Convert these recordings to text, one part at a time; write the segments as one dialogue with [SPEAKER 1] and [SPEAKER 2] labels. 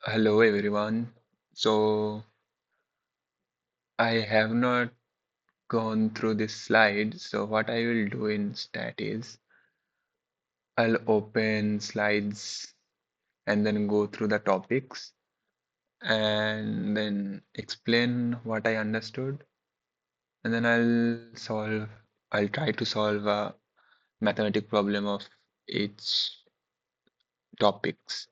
[SPEAKER 1] Hello everyone. So I have not gone through this slide. So what I will do instead is I'll open slides and then go through the topics and then explain what I understood. And then I'll try to solve a mathematic problem of each topics.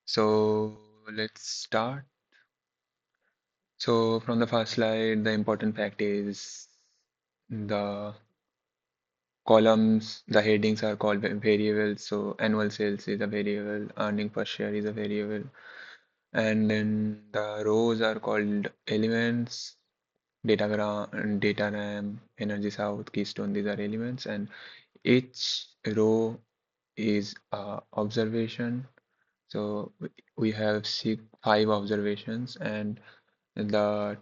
[SPEAKER 1] So let's start. So from the first slide, the important fact is the columns, the headings are called variables. So annual sales is a variable, earning per share is a variable, and then the rows are called elements, data RAM, energy south, keystone. These are elements, and each row is a observation. So we have five observations, and the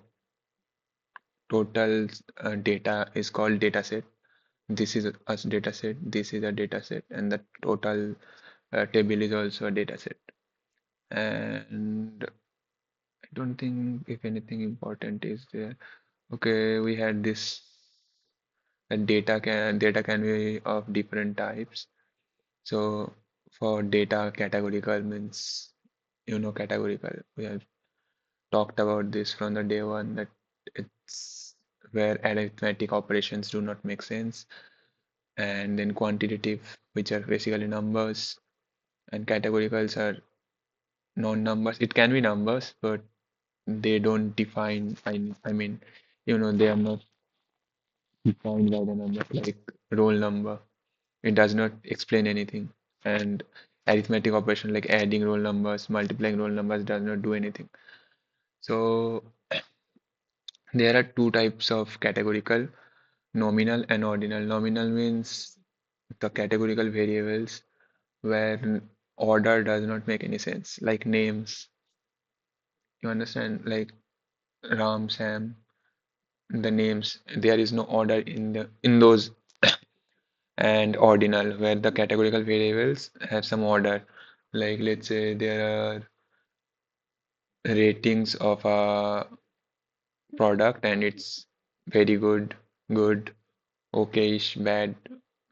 [SPEAKER 1] total data is called data set. This is a data set, this is a data set, and the total table is also a data set. And I don't think if anything important is there. Okay, we had this data can be of different types. So for data categorical means categorical. We have talked about this from the day one that it's where arithmetic operations do not make sense, and then quantitative, which are basically numbers, and categoricals are non-numbers. It can be numbers, but they don't define. I mean, they are not defined by the number, like roll number. It does not explain anything. And arithmetic operation like adding roll numbers, multiplying roll numbers does not do anything. So there are two types of categorical, nominal and ordinal. Nominal means the categorical variables where order does not make any sense, like names. You understand? Like Ram, Sam, the names, there is no order in those. And ordinal, where the categorical variables have some order. Like let's say there are ratings of a product and it's very good, good, okayish, bad,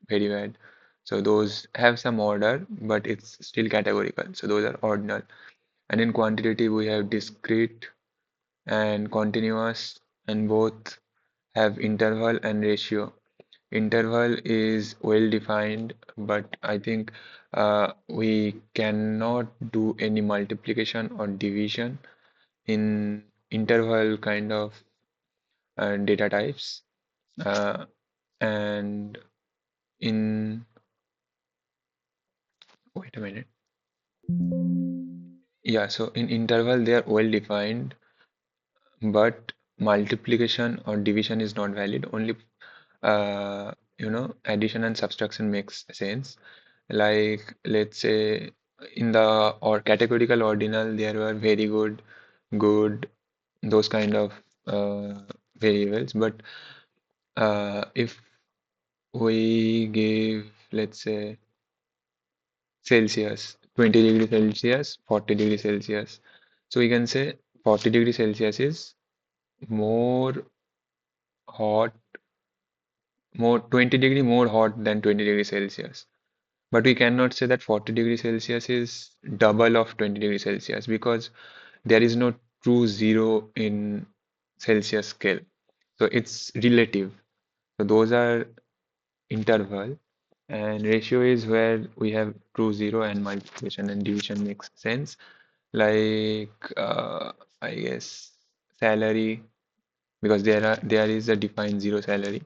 [SPEAKER 1] very bad. So those have some order, but it's still categorical. So those are ordinal. And in quantitative, we have discrete and continuous, and both have interval and ratio. Interval is well defined, but I think we cannot do any multiplication or division in interval kind of data types. Uh, and in, wait a minute. Yeah, so in interval, they are well defined, but multiplication or division is not valid. Only addition and subtraction makes sense. Like let's say in the or categorical ordinal, there were very good, good, those kind of uh, variables. But if we give, let's say, Celsius, 20 degree Celsius, 40 degree Celsius, so we can say 40 degree Celsius is more hot, more 20 degree more hot than 20 degree Celsius. But we cannot say that 40 degrees Celsius is double of 20 degrees Celsius because there is no true zero in Celsius scale. So it's relative. So those are interval, and ratio is where we have true zero and multiplication and division makes sense. Like I guess salary, because there is a defined zero salary,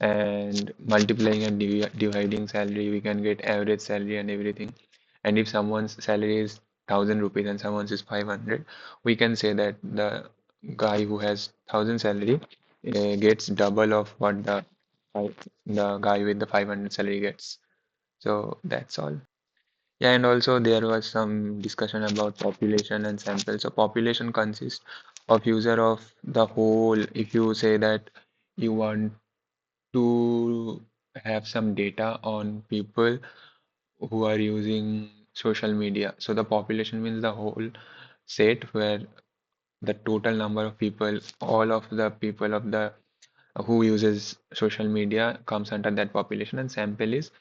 [SPEAKER 1] and multiplying and dividing salary, we can get average salary and everything. And if someone's salary is 1,000 rupees and someone's is 500, we can say that the guy who has 1,000 salary gets double of what the guy with the 500 salary gets. So that's all. Yeah, and also there was some discussion about population and sample. So population consists of user of the whole. If you say that you want to have some data on people who are using social media. So the population means the whole set where the total number of people, all of the people of the who uses social media comes under that population, and sample is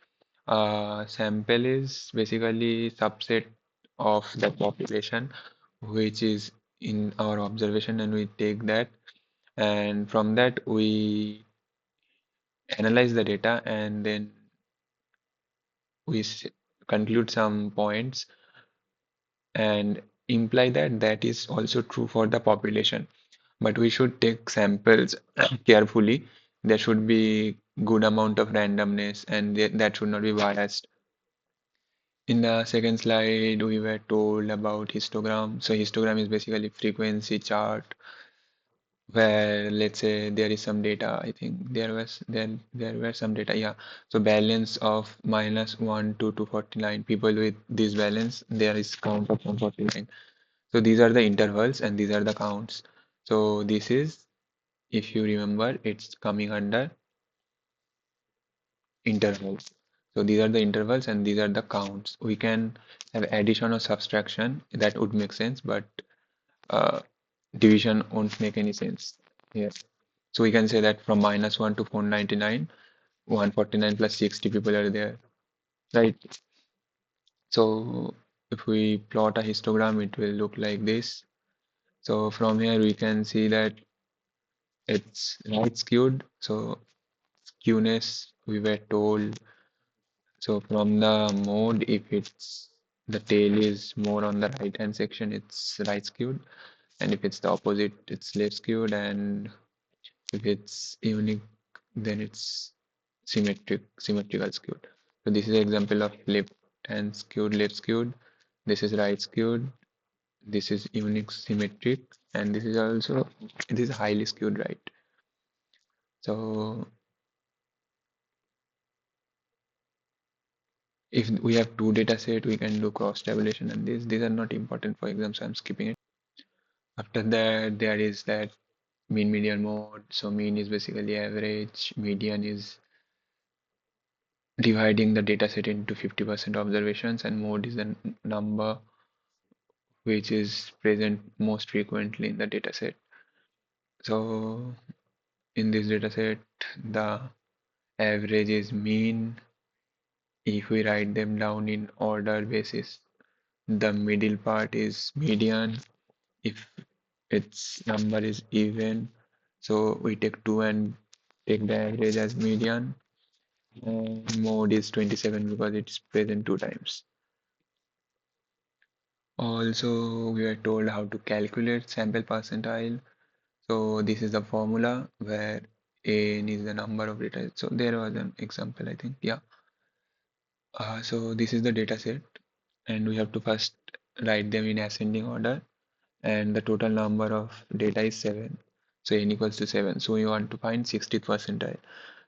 [SPEAKER 1] basically subset of the population which is in our observation, and we take that, and from that we analyze the data, and then we conclude some points and imply that that is also true for the population. But we should take samples carefully. There should be good amount of randomness, and that should not be biased. In the second slide, we were told about histogram. So histogram is basically frequency chart where, let's say, there is some data. I think there were some data. Yeah. So balance of -1 to 249 people with this balance, there is count of 149. So these are the intervals and these are the counts. So this is, if you remember, it's coming under intervals. So these are the intervals and these are the counts. We can have addition or subtraction, that would make sense, but uh, division won't make any sense here. So we can say that from -1 to 499, 149 plus 60 people are there, right? So if we plot a histogram, it will look like this. So from here we can see that it's right skewed. So skewness, we were told. So from the mode, if it's the tail is more on the right hand section, it's right skewed, and if it's the opposite, it's left skewed, and if it's unique, then it's symmetrical skewed. So this is an example of left hand skewed, left skewed. This is right skewed. This is unique symmetric, and this is highly skewed right. So if we have two data set, we can do cross tabulation, and these are not important for exam, so I'm skipping it. After that, there is that mean median mode. So mean is basically average, median is dividing the data set into 50% observations, and mode is the number which is present most frequently in the data set. So in this data set, the average is mean. If we write them down in order basis, the middle part is median. If its number is even, so we take 2 and take the average as median. And mode is 27 because it's present two times. Also, we are told how to calculate sample percentile. So this is the formula where n is the number of data. So there was an example, I think. Yeah. So this is the data set, and we have to first write them in ascending order. And the total number of data is 7. So n equals to 7. So we want to find 60th percentile.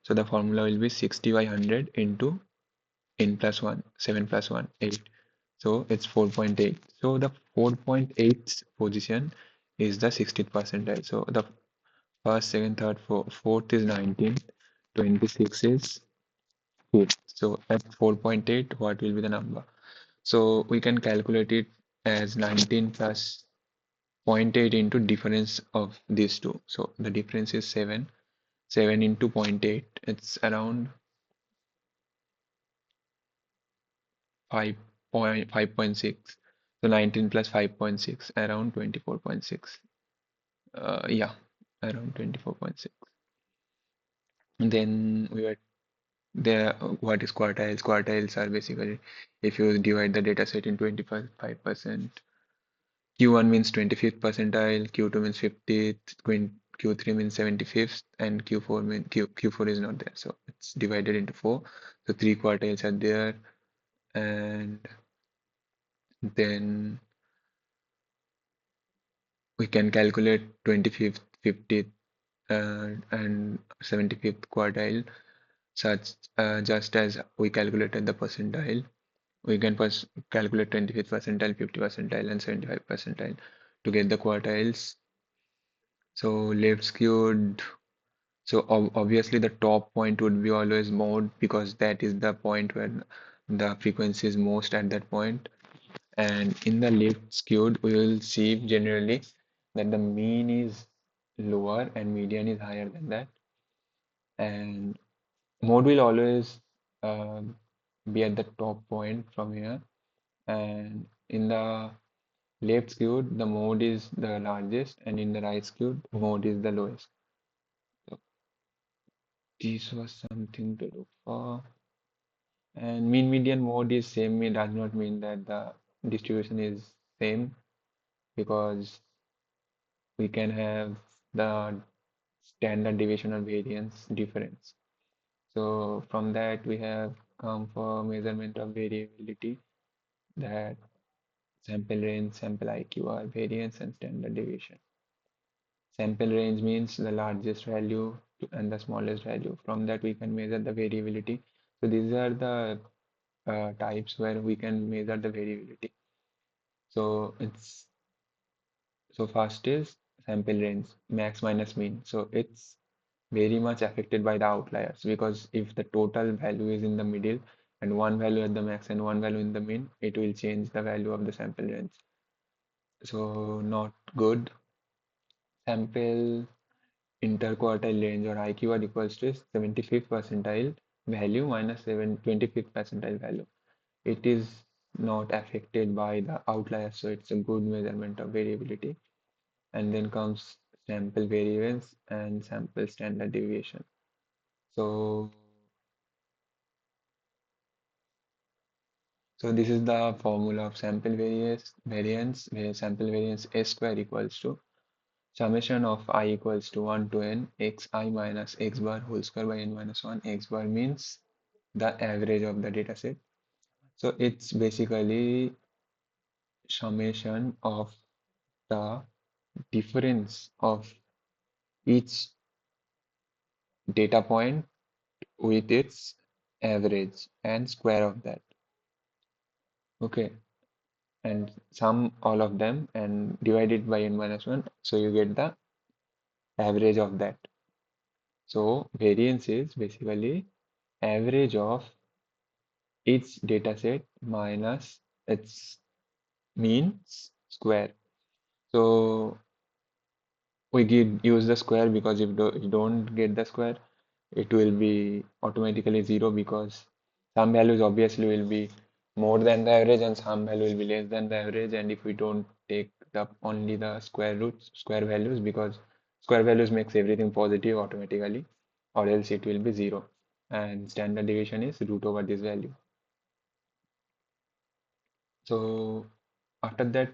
[SPEAKER 1] So the formula will be 60 by 100 into n plus 1, 7 plus 1, 8. So it's 4.8. So the 4.8 position is the 60th percentile. So the first, second, third, fourth is 19, 26 is 5th. So at 4.8, what will be the number? So we can calculate it as 19 plus zero point 0.8 into difference of these two. So the difference is 7. 7 into zero point 0.8, it's around 5.6. So 19 plus 5.6, around 24.6. Yeah, around 24.6. Then we were there. What is quartiles? Quartiles are basically if you divide the data set in 25%. Q1 means 25th percentile, Q2 means 50th, Q3 means 75th, and Q4 is not there. So it's divided into four. So three quartiles are there, and then we can calculate 25th, 50th, and 75th quartile, such just as we calculated the percentile. We can first calculate 25th percentile, 50 percentile, and 75 percentile to get the quartiles. So left skewed. So obviously the top point would be always mode because that is the point where the frequency is most at that point. And in the least skewed, we will see generally that the mean is lower and median is higher than that. And mode will always um, be at the top point from here. And in the left skewed, the mode is the largest, and in the right skewed, mode is the lowest. So this was something to look for. And mean median mode is same. It does not mean that the distribution is same, because we can have the standard deviation or variance difference. So from that we have come for measurement of variability, that sample range, sample IQR, variance, and standard deviation. Sample range means the largest value and the smallest value. From that we can measure the variability. So these are the types where we can measure the variability. So it's so first is sample range, max minus mean. So it's very much affected by the outliers, because if the total value is in the middle and one value at the max and one value in the mean, it will change the value of the sample range. So not good. Sample interquartile range, or IQR, equals to 75th percentile value minus 25th percentile value. It is not affected by the outliers, so it's a good measurement of variability. And then comes sample variance and sample standard deviation. So, so this is the formula of sample variance, where sample variance S square equals to summation of I equals to 1 to n xi minus x bar whole square by n minus 1. X bar means the average of the data set. So it's basically summation of the difference of each data point with its average and square of that. Okay, and sum all of them and divide it by n minus 1, so you get the average of that. So variance is basically average of each data set minus its mean square. So we use the square, because if you don't get the square, it will be automatically 0, because some values obviously will be more than the average and some value will be less than the average. And if we don't take the only the square roots, square values, because square values makes everything positive automatically, or else it will be 0. And standard deviation is root over this value. So after that,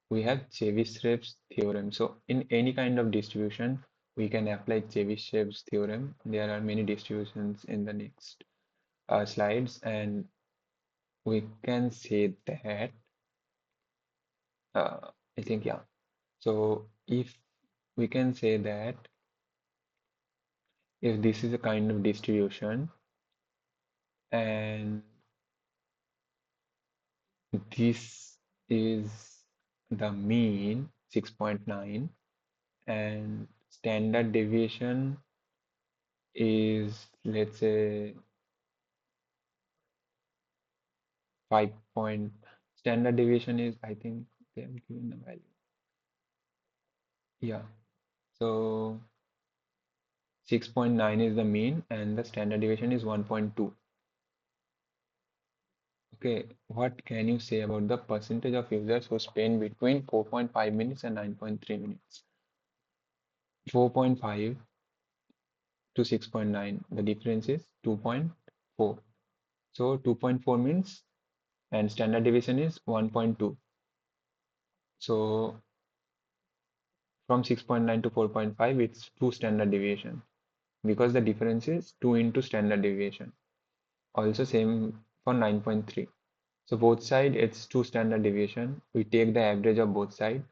[SPEAKER 1] we have Chebyshev's theorem. So in any kind of distribution, we can apply Chebyshev's theorem. There are many distributions in the next slides, and we can say that I think, yeah. So if we can say that if this is a kind of distribution and this is the mean 6.9 and standard deviation is, let's say, 5 point, standard deviation is, I think they have given the value. Yeah. So 6.9 is the mean and the standard deviation is 1.2. Okay, what can you say about the percentage of users who spend between 4.5 minutes and 9.3 minutes? 4.5 to 6.9, the difference is 2.4. So 2.4 means, and standard deviation is 1.2. So from 6.9 to 4.5, it's 2 standard deviation, because the difference is 2 into standard deviation. Also same for 9.3. So both side it's 2 standard deviation. We take the average of both side.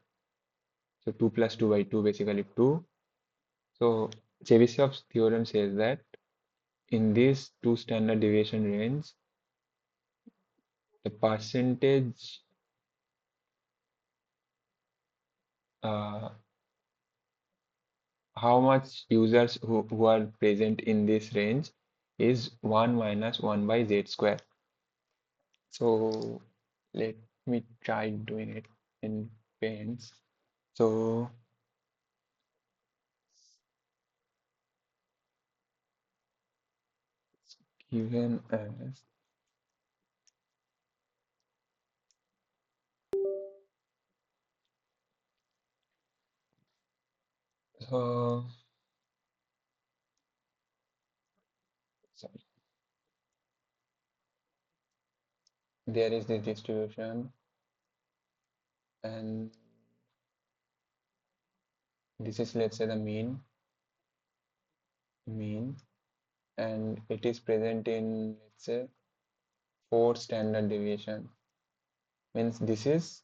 [SPEAKER 1] So 2 plus 2 by 2, basically 2. So Chebyshev's theorem says that in this 2 standard deviation range, the percentage uh, how much users who are present in this range is 1 minus 1 by z square. So let we tried doing it in paints. So given as so sorry, there is this distribution and this is, let's say, the mean, and it is present in, let's say, 4 standard deviation. Means this is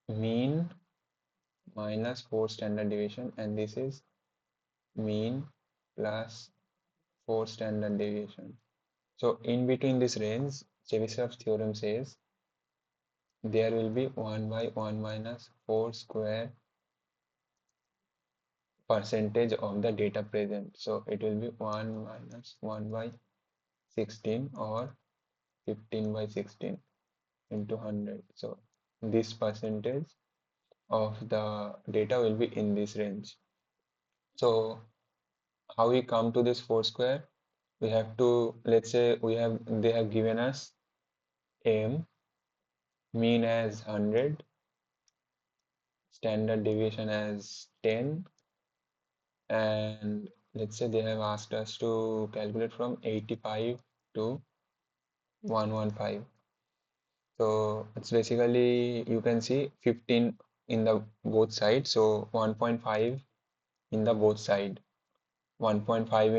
[SPEAKER 1] mean minus 4 standard deviation, and this is mean plus 4 standard deviation. So in between this range, Chebyshev's theorem says there will be 1 by 1 minus 4 square percentage of the data present. So it will be 1 minus 1 by 16 or 15 by 16 into 100. So this percentage of the data will be in this range. So how we come to this 4 square? We have to, let's say they have given us m, mean as 100, standard deviation as 10, and let's say they have asked us to calculate from 85 to 115. So it's basically, you can see 15 in the both sides, so 1.5 in the both side, 1.5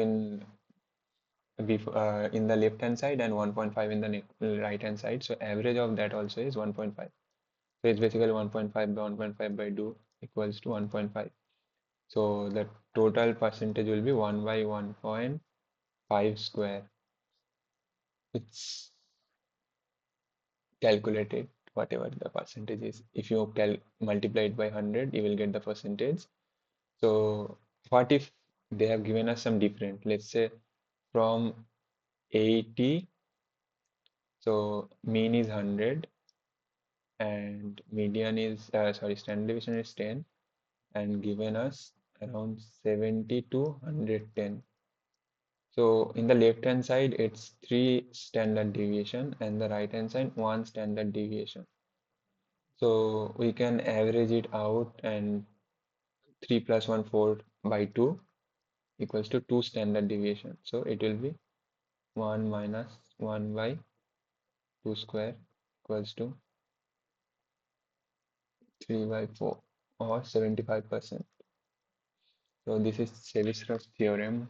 [SPEAKER 1] in the left hand side and 1.5 in the right hand side. So average of that also is 1.5. So it's basically 1.5 by 1.5 by 2 equals to 1.5. So the total percentage will be 1 by 1.5 square. It's calculated whatever the percentage is. If you multiply it by 100, you will get the percentage. So what if they have given us some different, let's say from 80, so mean is 100 and median is, sorry, standard deviation is 10, and given us around 70 to 110. So in the left hand side, it's 3 standard deviation, and the right hand side, 1 standard deviation. So we can average it out, and 3 plus 1, 4 by 2 equals to 2 standard deviation. So it will be 1 minus 1 by 2 square equals to 3 by 4 or 75%. So this is Chebyshev's theorem.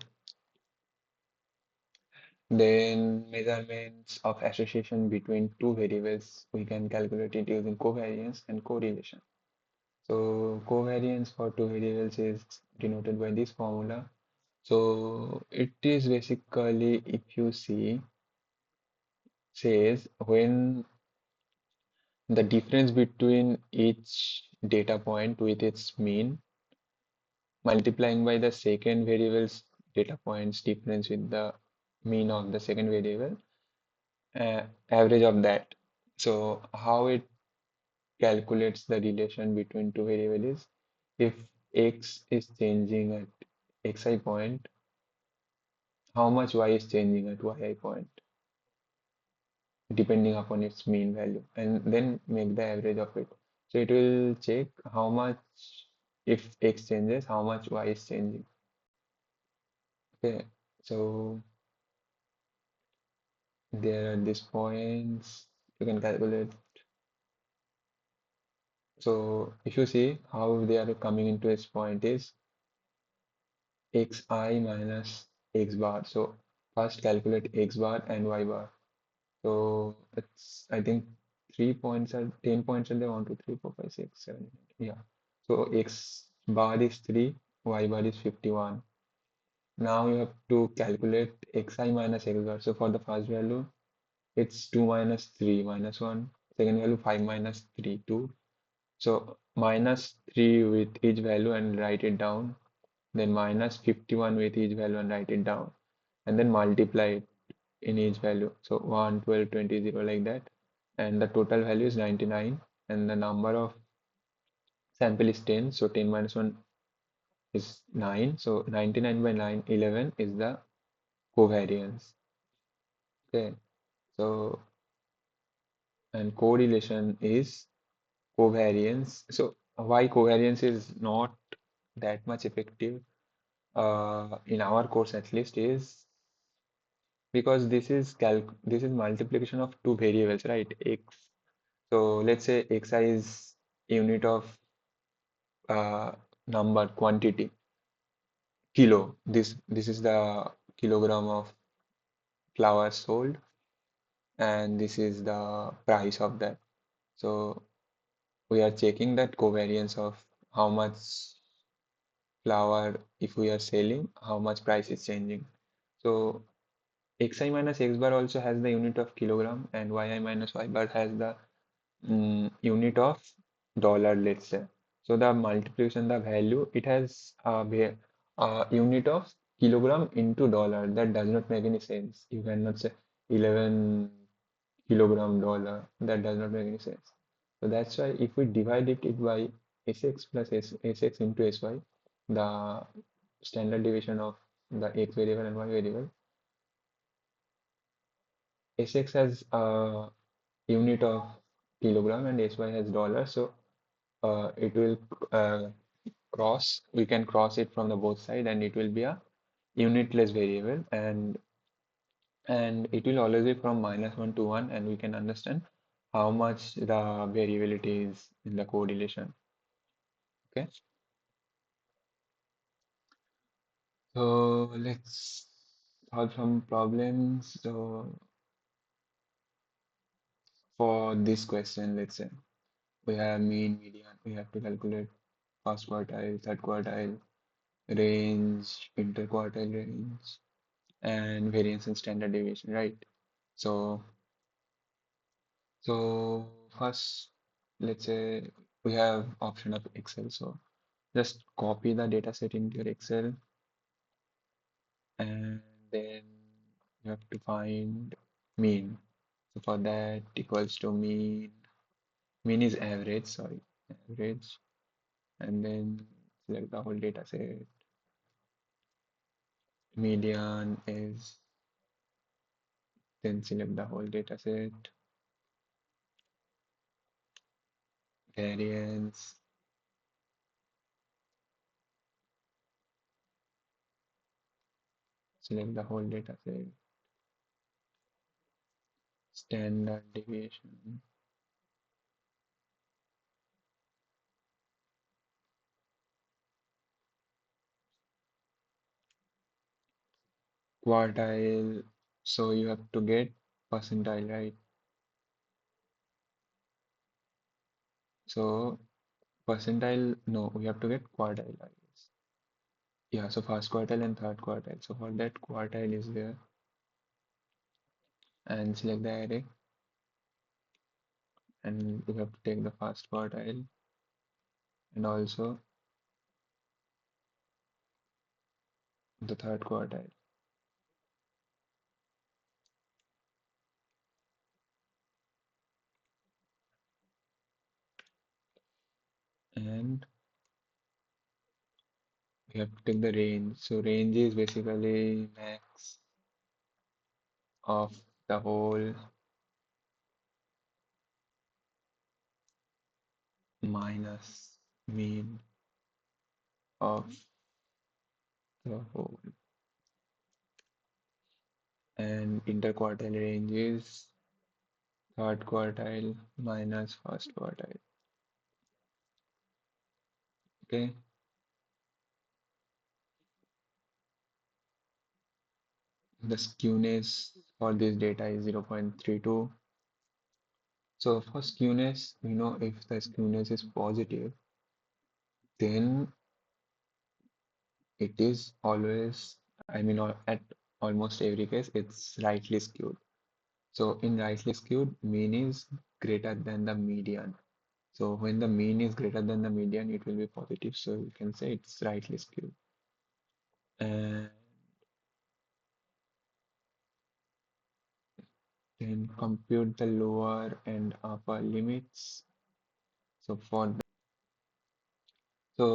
[SPEAKER 1] Then measurements of association between two variables, we can calculate it using covariance and correlation. So covariance for two variables is denoted by this formula. So it is basically, if you see, says when the difference between each data point with its mean multiplying by the second variable's data points difference with the mean of the second variable, average of that. So how it calculates the relation between two variables is if x is changing at xi point, how much y is changing at yi point, depending upon its mean value, and then make the average of it. So it will check how much, if x changes, how much y is changing. Okay, so there are these points you can calculate. So if you see how they are coming into this point is xi minus x bar. So first calculate x bar and y bar. So it's, I think, 3 points are 10 points are there, 1, 2, 3, 4, 5, 6, 7, 8. Yeah. So x bar is 3, y bar is 51. Now you have to calculate xi minus x bar. So for the first value, it's 2 minus 3 minus 1. Second value, 5 minus 3, 2. So minus 3 with each value and write it down. Then minus 51 with each value and write it down. And then multiply it in each value. So 1, 12, 20, 0, like that. and the total value is 99, and the number of sample is 10, so 10 minus 1 is 9, so 99 by 9, 11 is the covariance. Okay, so and correlation is covariance. So why covariance is not that much effective in our course at least is because this is multiplication of two variables, right? X. So let's say xi is unit of uh, number quantity kilo. This is the kilogram of flour sold, and this is the price of that. So we are checking that covariance of how much flour if we are selling, how much price is changing. So xi minus x bar also has the unit of kilogram, and yi minus y bar has the unit of dollar, let's say. So the multiplication, the value, it has a unit of kilogram into dollar. That does not make any sense. You cannot say 11 kilogram dollar. That does not make any sense. So that's why if we divide it by sx plus sx into sy, the standard deviation of the x variable and y variable, sx has a unit of kilogram and sy has dollar. So it will uh, cross, we can cross it from the both side, and it will be a unitless variable, and it will always be from -1 to 1, and we can understand how much the variability is in the correlation. Okay, so let's solve some problems. So for this question, let's say we have mean, median, we have to calculate first quartile, third quartile, range, interquartile range, and variance and standard deviation, right? So, so first, let's say we have option of Excel. So just copy the data set into your Excel, and then you have to find mean. So for that equals to mean, mean is average, sorry, average, and then select the whole data set. Median is, then select the whole data set. Variance, select the whole data set. Standard deviation, quartile. So you have to get percentile, right? So percentile, no, we have to get quartile, I guess. Yeah, so first quartile and third quartile. So for that, quartile is there, and select the array, and we have to take the first quartile and also the third quartile. And we have to take the range. So range is basically max of the whole minus mean of the whole. And interquartile range is third quartile minus first quartile. Okay, the skewness for this data is 0.32. So for skewness, we know if the skewness is positive, then it is always, I mean, at almost every case, it's rightly skewed. So in rightly skewed, mean is greater than the median. So when the mean is greater than the median, it will be positive. So you can say it's rightly skewed. And then compute the lower and upper limits. So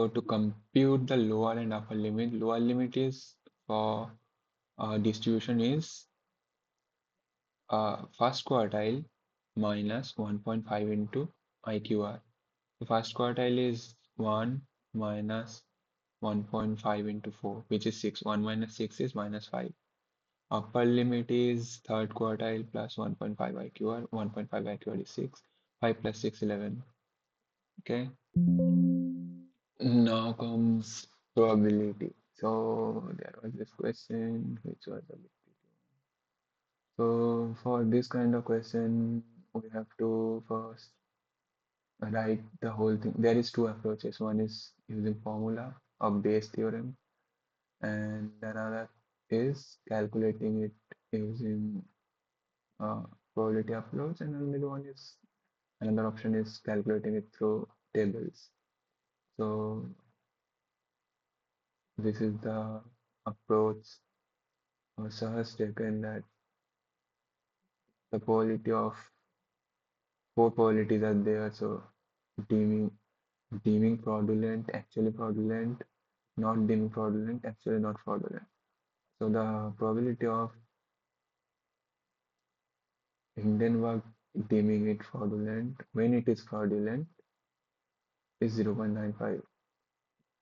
[SPEAKER 1] to compute the lower and upper limit, lower limit is for distribution is first quartile minus 1.5 into IQR. The first quartile is 1 minus 1.5 into 4, which is 6. 1 minus 6 is minus 5. Upper limit is third quartile plus 1.5 IQR. 1.5 IQR is 6. 5 plus 6, 11. Okay. Now comes probability. So there was this question which was a bit. So for this kind of question, we have to first write the whole thing. There is two approaches. One is using formula of Bayes theorem, and another is calculating it using uh, probability approach, and another option is calculating it through tables. So this is the approach Sir has taken, that the probability of four probabilities are there. So deeming deeming fraudulent, actually fraudulent, not deeming fraudulent, actually not fraudulent. So the probability of Hindenburg deeming it fraudulent when it is fraudulent is 0.95.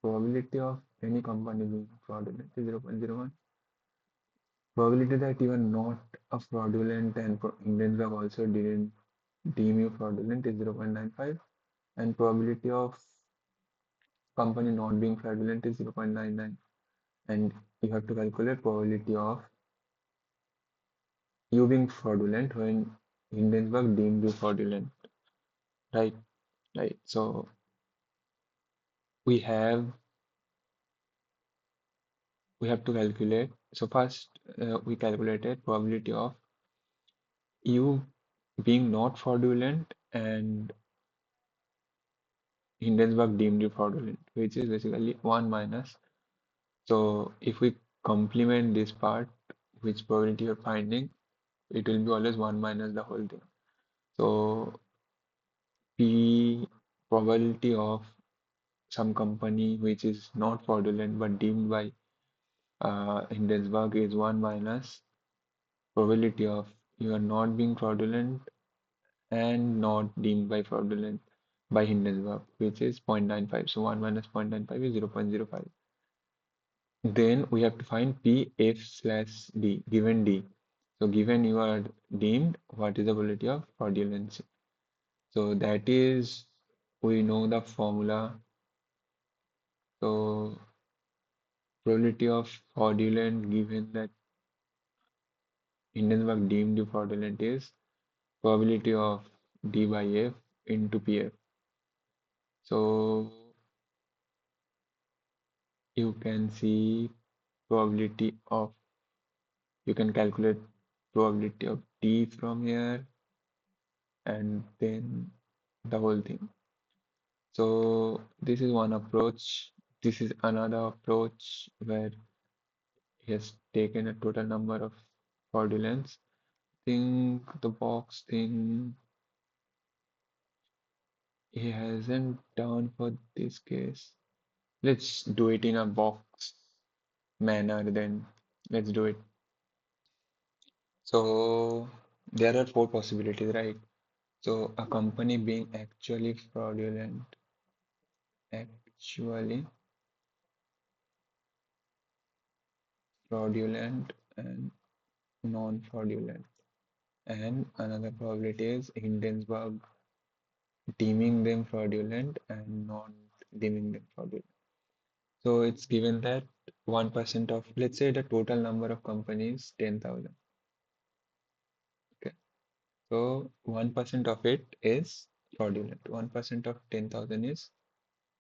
[SPEAKER 1] Probability of any company being fraudulent is 0.01. Probability that you are not a fraudulent and Hindenburg also didn't deem you fraudulent is 0.95, and probability of company not being fraudulent is 0.99, and you have to calculate probability of you being fraudulent when Hindenburg deemed you fraudulent, right? Right. So we have we have to calculate. So first, we calculated probability of you being not fraudulent and Hindenburg deemed you fraudulent, which is basically 1 minus. So if we complement this part, which probability you're finding, it will be always 1 minus the whole thing. So P probability of some company which is not fraudulent but deemed by Hindenburg is 1 minus probability of you are not being fraudulent and not deemed by fraudulent by Hindenburg, which is 0.95. So 1 minus 0.95 is 0.05. Then we have to find P F slash D, given D. So given you are deemed, what is the probability of fraudulency? So that is, we know the formula. So probability of fraudulent given that Hindenburg deemed you fraudulent is probability of D by F into PF. So you can see probability of, you can calculate probability of D from here and then the whole thing. So this is one approach. This is another approach where he has taken a total number of fraudulence. Think the box thing he hasn't done for this case. Let's do it in a box manner then. Let's do it. So there are four possibilities, right? So a company being actually fraudulent and non-fraudulent. And another probability is Hindenburg deeming them fraudulent and not deeming them fraudulent. So it's given that 1% of, let's say the total number of companies 10,000. Okay. So 1% of it is fraudulent. 1% of 10,000 is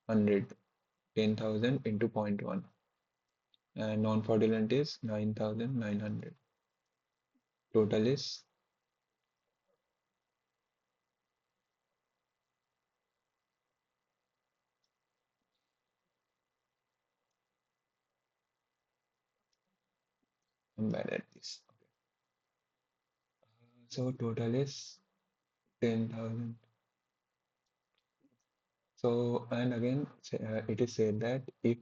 [SPEAKER 1] 100. 10,000 into zero point 0.1. And non-fraudulent is 9,900. Total is, I'm bad at this. So total is 10,000. So, and again, it is said that if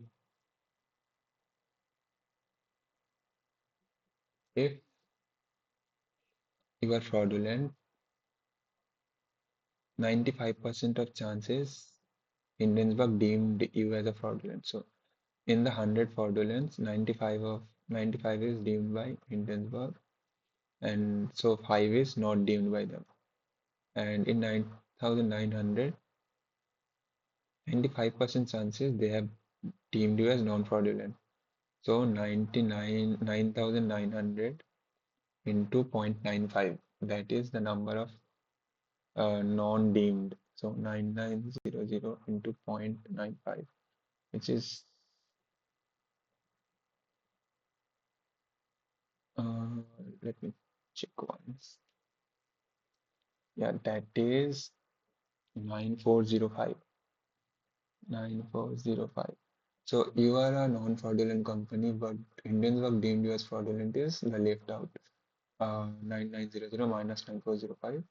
[SPEAKER 1] you are fraudulent, 95% of chances Hindenburg deemed you as a fraudulent. So in the 100 fraudulence, 95 is deemed by Hindenburg, and so 5 is not deemed by them. And in 9,900, 95% chances they have deemed you as non-fraudulent. So 9,900 into 0.95, that is the number of non-deemed. So 9900 into 0.95, which is uh, let me check once. Yeah, that is 9405. 9405. So you are a non-fraudulent company, but Indians were deemed you as fraudulent is the left out. 9900 minus 9405.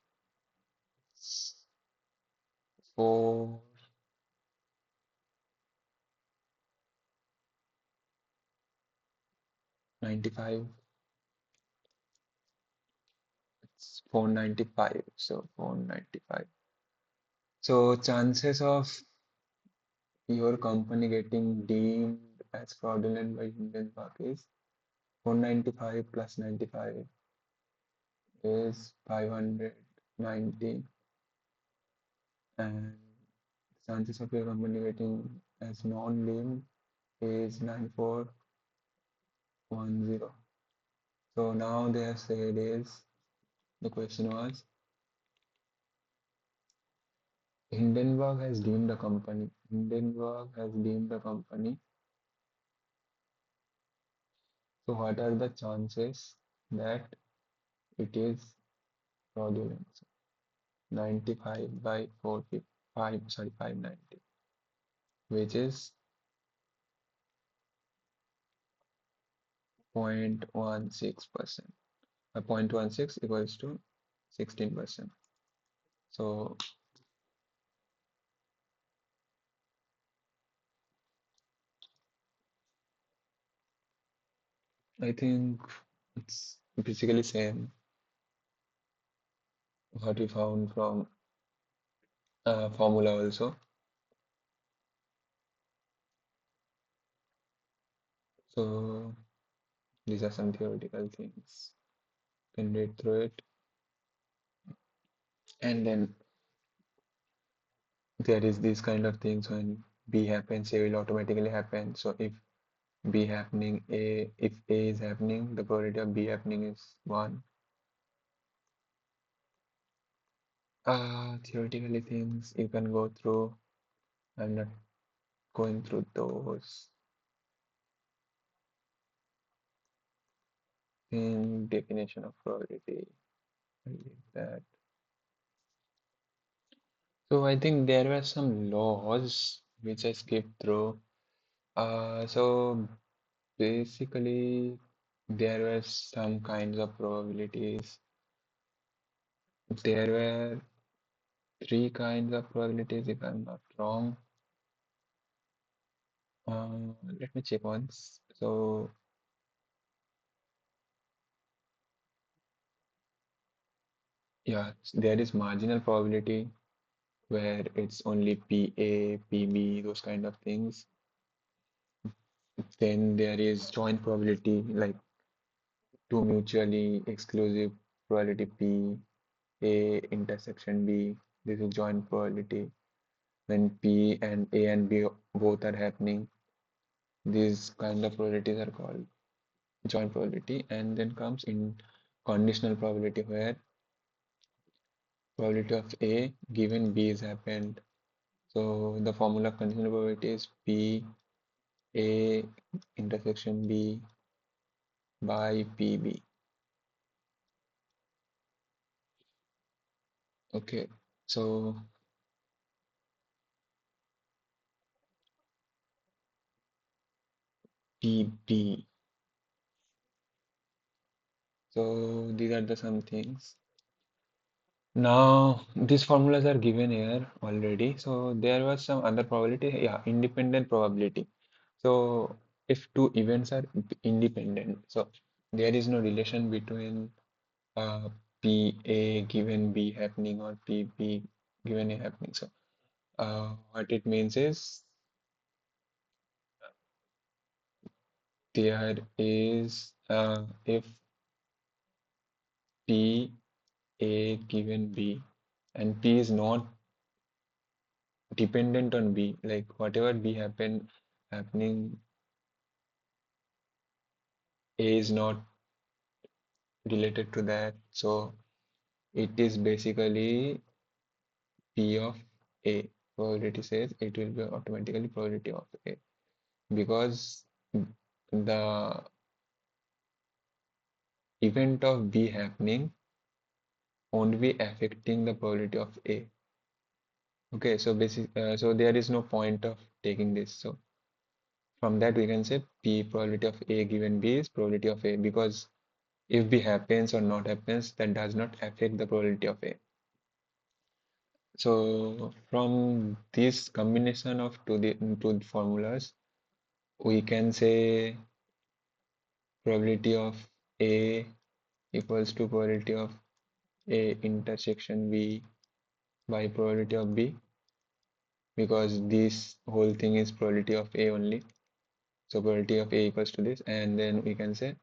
[SPEAKER 1] 495. It's 495. So 495. So chances of your company getting deemed as fraudulent by Indian Bank is 495 plus 95 is 590, and chances of your company getting as non-deemed is 9410. So now they have said is the question was Hindenburg has deemed the company. Hindenburg has deemed the company. So what are the chances that it is fraudulent? 95 by 45, sorry, 590, which is 0.16%. 0.16 equals to 16%. So I think it's basically same what we found from formula also. So these are some theoretical things. Can read through it, and then there is these kind of things when B happens, A will automatically happen. So if B happening, if A is happening, the probability of B happening is 1. Theoretically things you can go through. I'm not going through those. In definition of probability, I leave that. So I think there were some laws which I skipped through. So basically there were some kinds of probabilities. There were three kinds of probabilities if I'm not wrong. Let me check once. So yeah, there is marginal probability where it's only PA, PB, those kind of things. Then there is joint probability, like two mutually exclusive probability P, A intersection B. This is joint probability. When P and A and B both are happening, these kind of probabilities are called joint probability. And then comes in conditional probability where probability of A given B is happened. So the formula of conditional probability is P A intersection B by PB. Okay, so PB. So these are the some things. Now these formulas are given here already. So there was some other probability, yeah, independent probability. So if two events are independent, so there is no relation between uh, PA given B happening or PB given A happening. So what it means is there is if P A given B and P is not dependent on B, like whatever B happening, A is not related to that. So it is basically P of A. Probability says it will be automatically probability of A because the event of B happening won't be affecting the probability of A. Okay, so so there is no point of taking this. So from that we can say P probability of A given B is probability of A because if B happens or not happens, that does not affect the probability of A. So from this combination of two formulas, we can say probability of A equals to probability of A intersection B by probability of B because this whole thing is probability of A only. So probability of A equals to this, and then we can say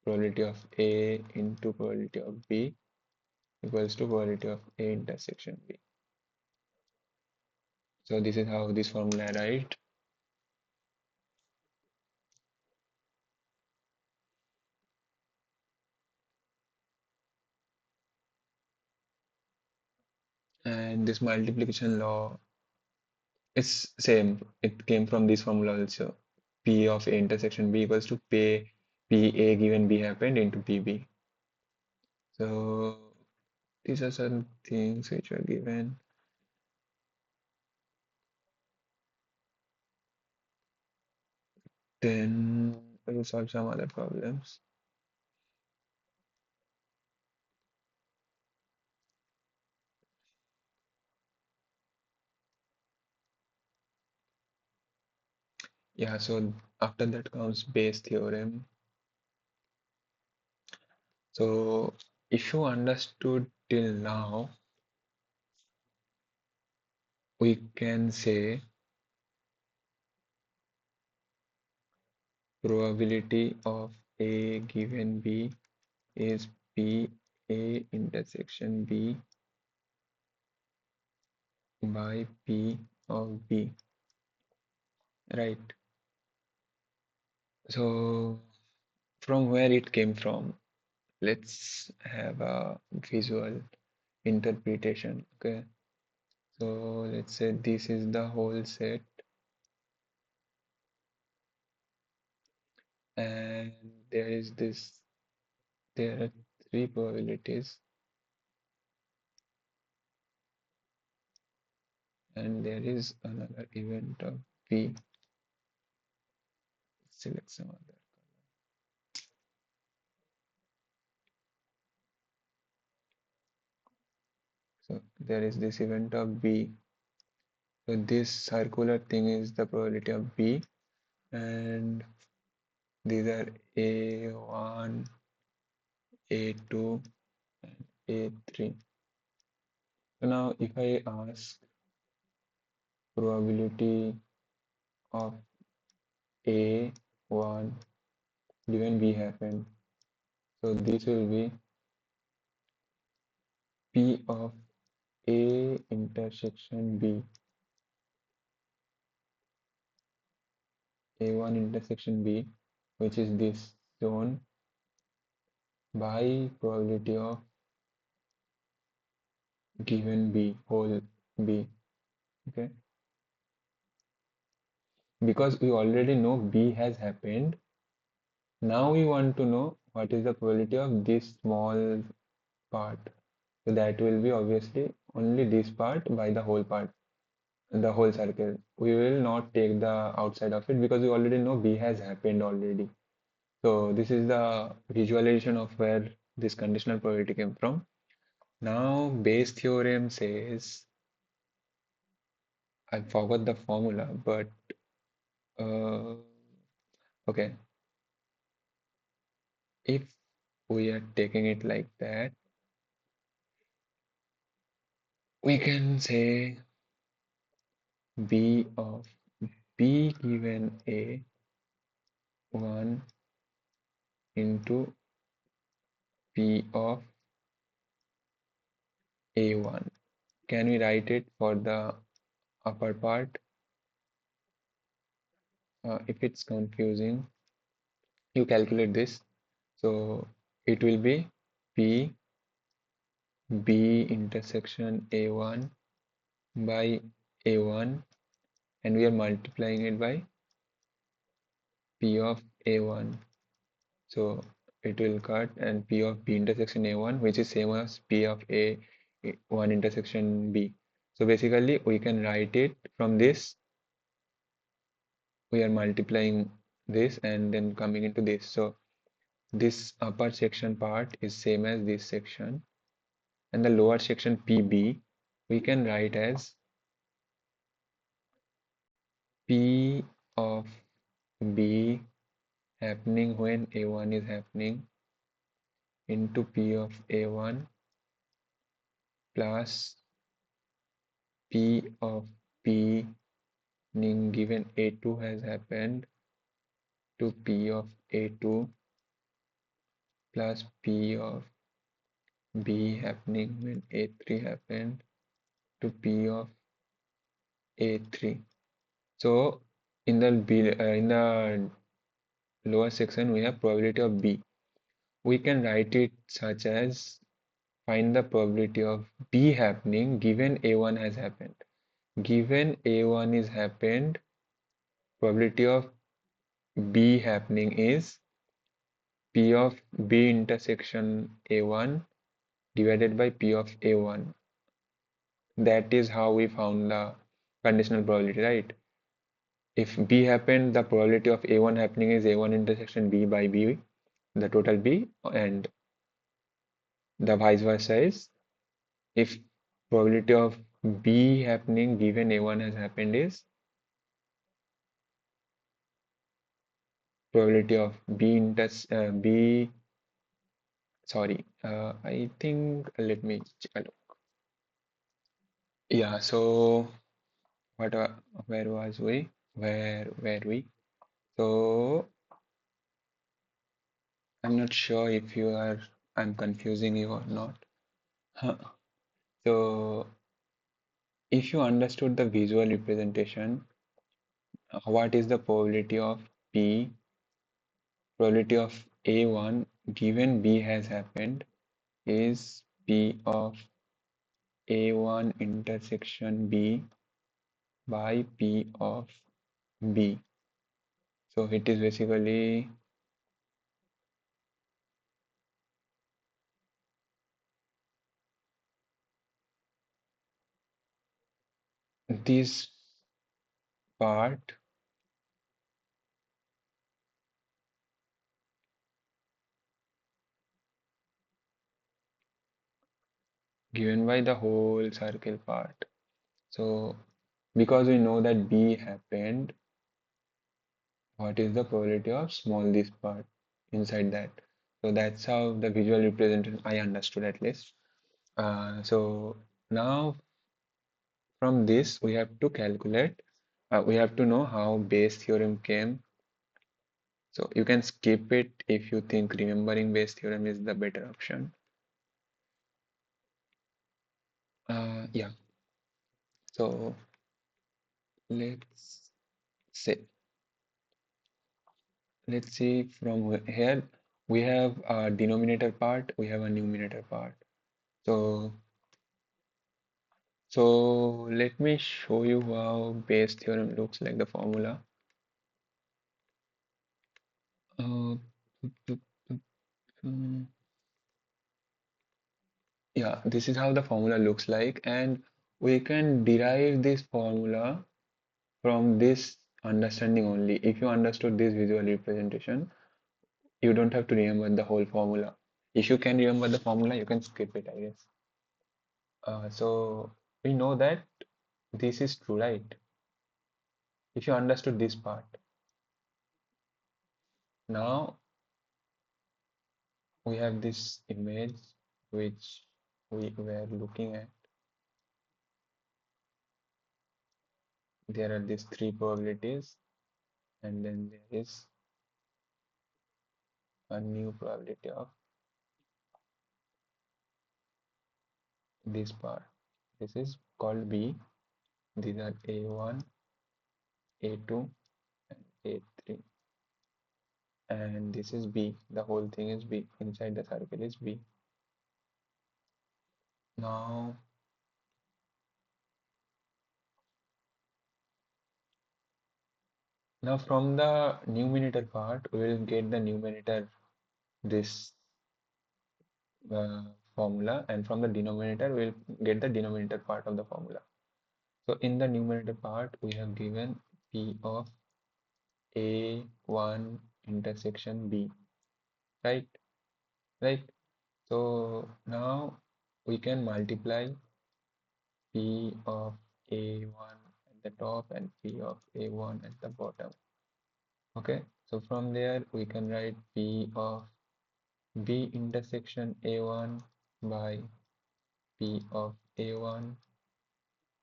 [SPEAKER 1] probability of A into probability of B equals to probability of A intersection B. So this is how this formula arrived. And this multiplication law is same. It came from this formula also. P of A intersection B equals to PA given B happened into PB. So these are some things which were given. Then we'll solve some other problems. Yeah, so after that comes Bayes theorem. So if you understood till now, we can say probability of A given B is P A intersection B by P of B, right? So from where it came from, let's have a visual interpretation. Okay, so let's say this is the whole set and there is this, there are three probabilities and there is another event of B. Select some other. So there is this event of B. So this circular thing is the probability of B and these are A1, A2 and A3. So now if I ask probability of A1 given B happen, so this will be P of A intersection B, A1 intersection B, which is this shown by probability of given B whole B. Okay, because we already know B has happened. Now we want to know what is the probability of this small part. So that will be obviously only this part by the whole part, the whole circle. We will not take the outside of it because we already know B has happened already. So this is the visualization of where this conditional probability came from. Now Bayes theorem says, I forgot the formula, but uh, okay, if we are taking it like that, we can say B of B given A 1 into P of A1. Can we write it for the upper part? If it's confusing, you calculate this. So it will be P B intersection A1 by A1, and we are multiplying it by P of A1. So it will cut, and P of B intersection A1, which is same as P of A1 intersection B. So basically we can write it from this. We are multiplying this and then coming into this. So this upper section part is same as this section, and the lower section PB we can write as P of B happening when A1 is happening into P of A1 plus P of B given A2 has happened to P of A2 plus P of B happening when A3 happened to P of A3. So in the lower section we have probability of B. We can write it such as find the probability of B happening given A1 has happened. Given A1 is happened, probability of B happening is P of B intersection A1 divided by P of A1. That is how we found the conditional probability, right? If B happened, the probability of A1 happening is A1 intersection B by B, the total B, and the vice versa is if probability of B happening given A1 has happened is probability of B, sorry, I think let me check. Yeah, so what where was we? Where were we? So I'm not sure if I'm confusing you or not. Huh. So if you understood the visual representation, what is the probability of P, probability of A1 given B has happened is P of A1 intersection B by P of B. So it is basically this part given by the whole circle part. So because we know that B happened, what is the probability of small this part inside that? So that's how the visual representation I understood at least. So now from this we have to calculate, we have to know how Bayes theorem came. So you can skip it if you think remembering Bayes theorem is the better option. Yeah, so let's say let's see from here we have a denominator part, we have a numerator part. So let me show you how Bayes theorem looks like the formula. Uh, yeah, this is how the formula looks like, and we can derive this formula from this understanding only. If you understood this visual representation, you don't have to remember the whole formula. If you can remember the formula, you can skip it, I guess. So we know that this is true, right? If you understood this part. Now we have this image which we were looking at. There are these three probabilities, and then there is a new probability of this part. This is called B. These are A1, A2, and A3. And this is B. The whole thing is B. Inside the circle is B. Now, now from the numerator part, we will get the numerator this uh, formula, and from the denominator, we'll get the denominator part of the formula. So in the numerator part, we have given P of A1 intersection B, right? Right. So now we can multiply P of A1 at the top and P of A1 at the bottom. Okay. So from there we can write P of B intersection A1 by P of A1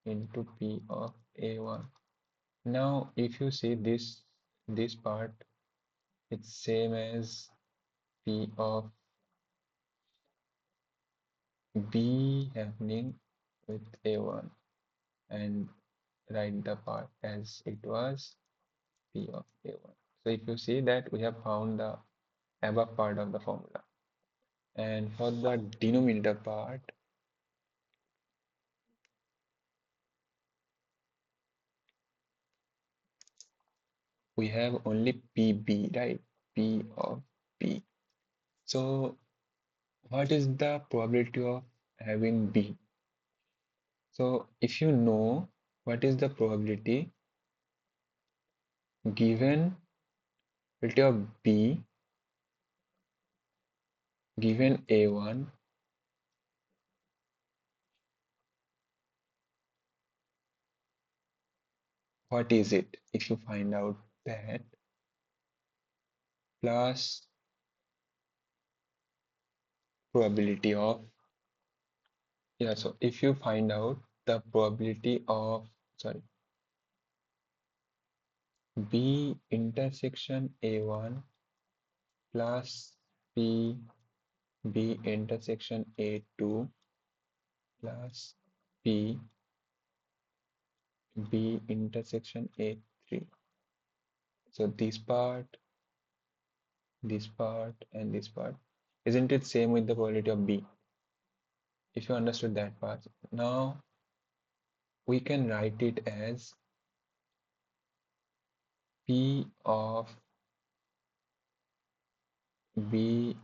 [SPEAKER 1] into P of A1. Now if you see this part, it's same as P of B happening with A1, and write the part as it was P of A1. So if you see that we have found the above part of the formula. And for the denominator part, we have only PB, right? P of B. So what is the probability of having B? So if you know what is the probability given probability of B given A1, what is it? If you find out that, plus probability of, yeah, so if you find out the probability of, sorry, B intersection A1 plus P B intersection A2 plus P B intersection A3. So this part, and this part. Isn't it same with the probability of B? If you understood that part. Now we can write it as P of B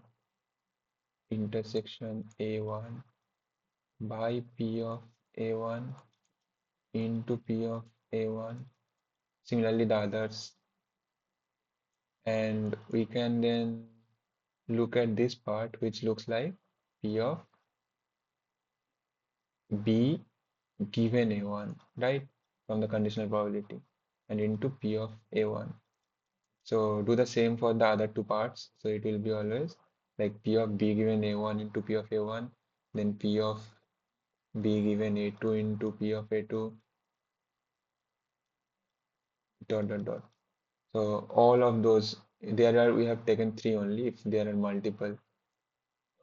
[SPEAKER 1] intersection A1 by P of A1 into P of A1. Similarly, the others. And we can then look at this part, which looks like P of B given A1, right? From the conditional probability, and into P of A1. So do the same for the other two parts. So it will be always like P of B given A1 into P of A1, then P of B given A2 into P of A2, dot dot dot. So all of those, there are, we have taken three only. If there are multiple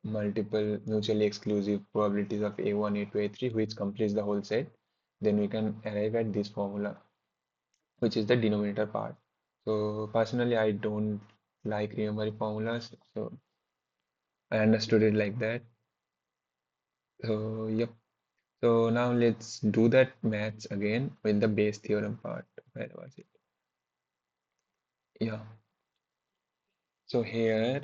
[SPEAKER 1] mutually exclusive probabilities of A1, A2, A3, which completes the whole set, then we can arrive at this formula, which is the denominator part. So personally, I don't like remembering formulas, so I understood it like that. So yep. So now let's do that maths again with the Bayes theorem part. Where was it? Yeah. So here,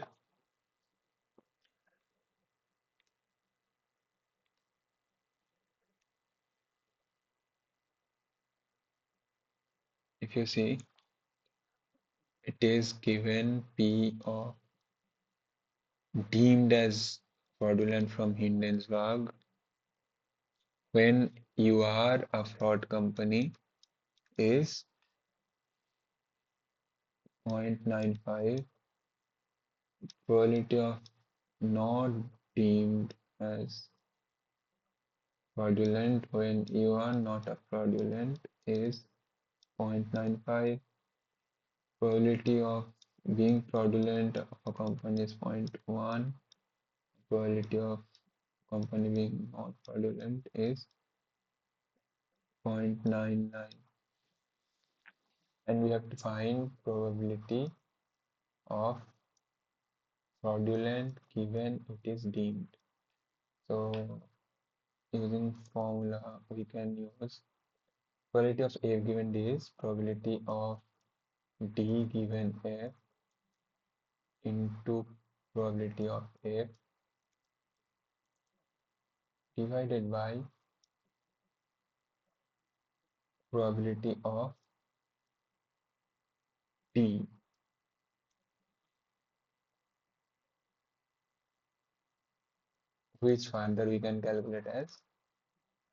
[SPEAKER 1] if you see, it is given P of deemed as fraudulent from Hindenburg when you are a fraud company is 0.95, probability of not deemed as fraudulent when you are not a fraudulent is 0.95, probability of being fraudulent of a company is zero point 0.1, probability of company being not fraudulent is 0.99, and we have to find probability of fraudulent given it is deemed. So using formula we can use probability of A given D is probability of D given F into probability of F divided by probability of D, which further we can calculate as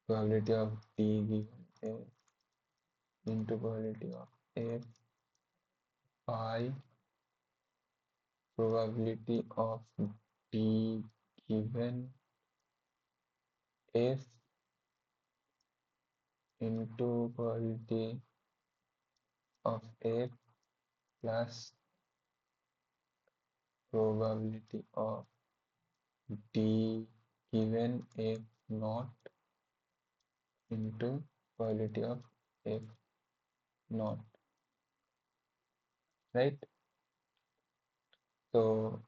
[SPEAKER 1] probability of D given F into probability of F by probability of D given F into probability of F plus probability of D given F naught into probability of F naught, right? So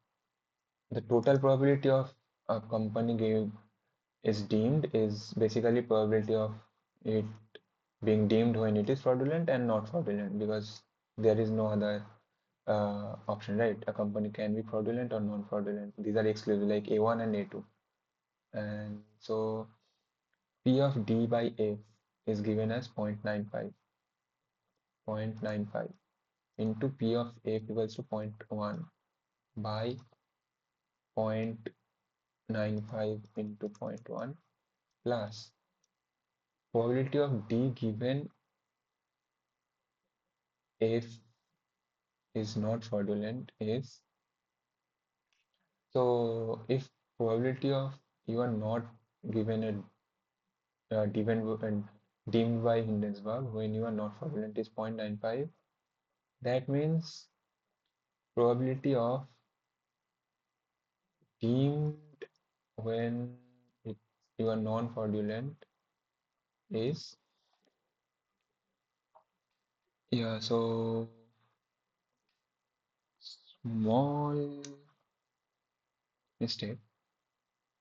[SPEAKER 1] the total probability of a company gave is deemed is basically probability of it being deemed when it is fraudulent and not fraudulent, because there is no other option, right? A company can be fraudulent or non-fraudulent. These are exclusive, like A1 and A2. And so P of D by F is given as 0.95, 0.95 into P of F equals to 0.1 by 0.95 into zero point 0.1 plus probability of D given F is not fraudulent is, so if probability of you are not given a deemed by Hindenburg when you are not fraudulent is 0.95, that means probability of deemed when it, you are non-fraudulent is, yeah, so small mistake.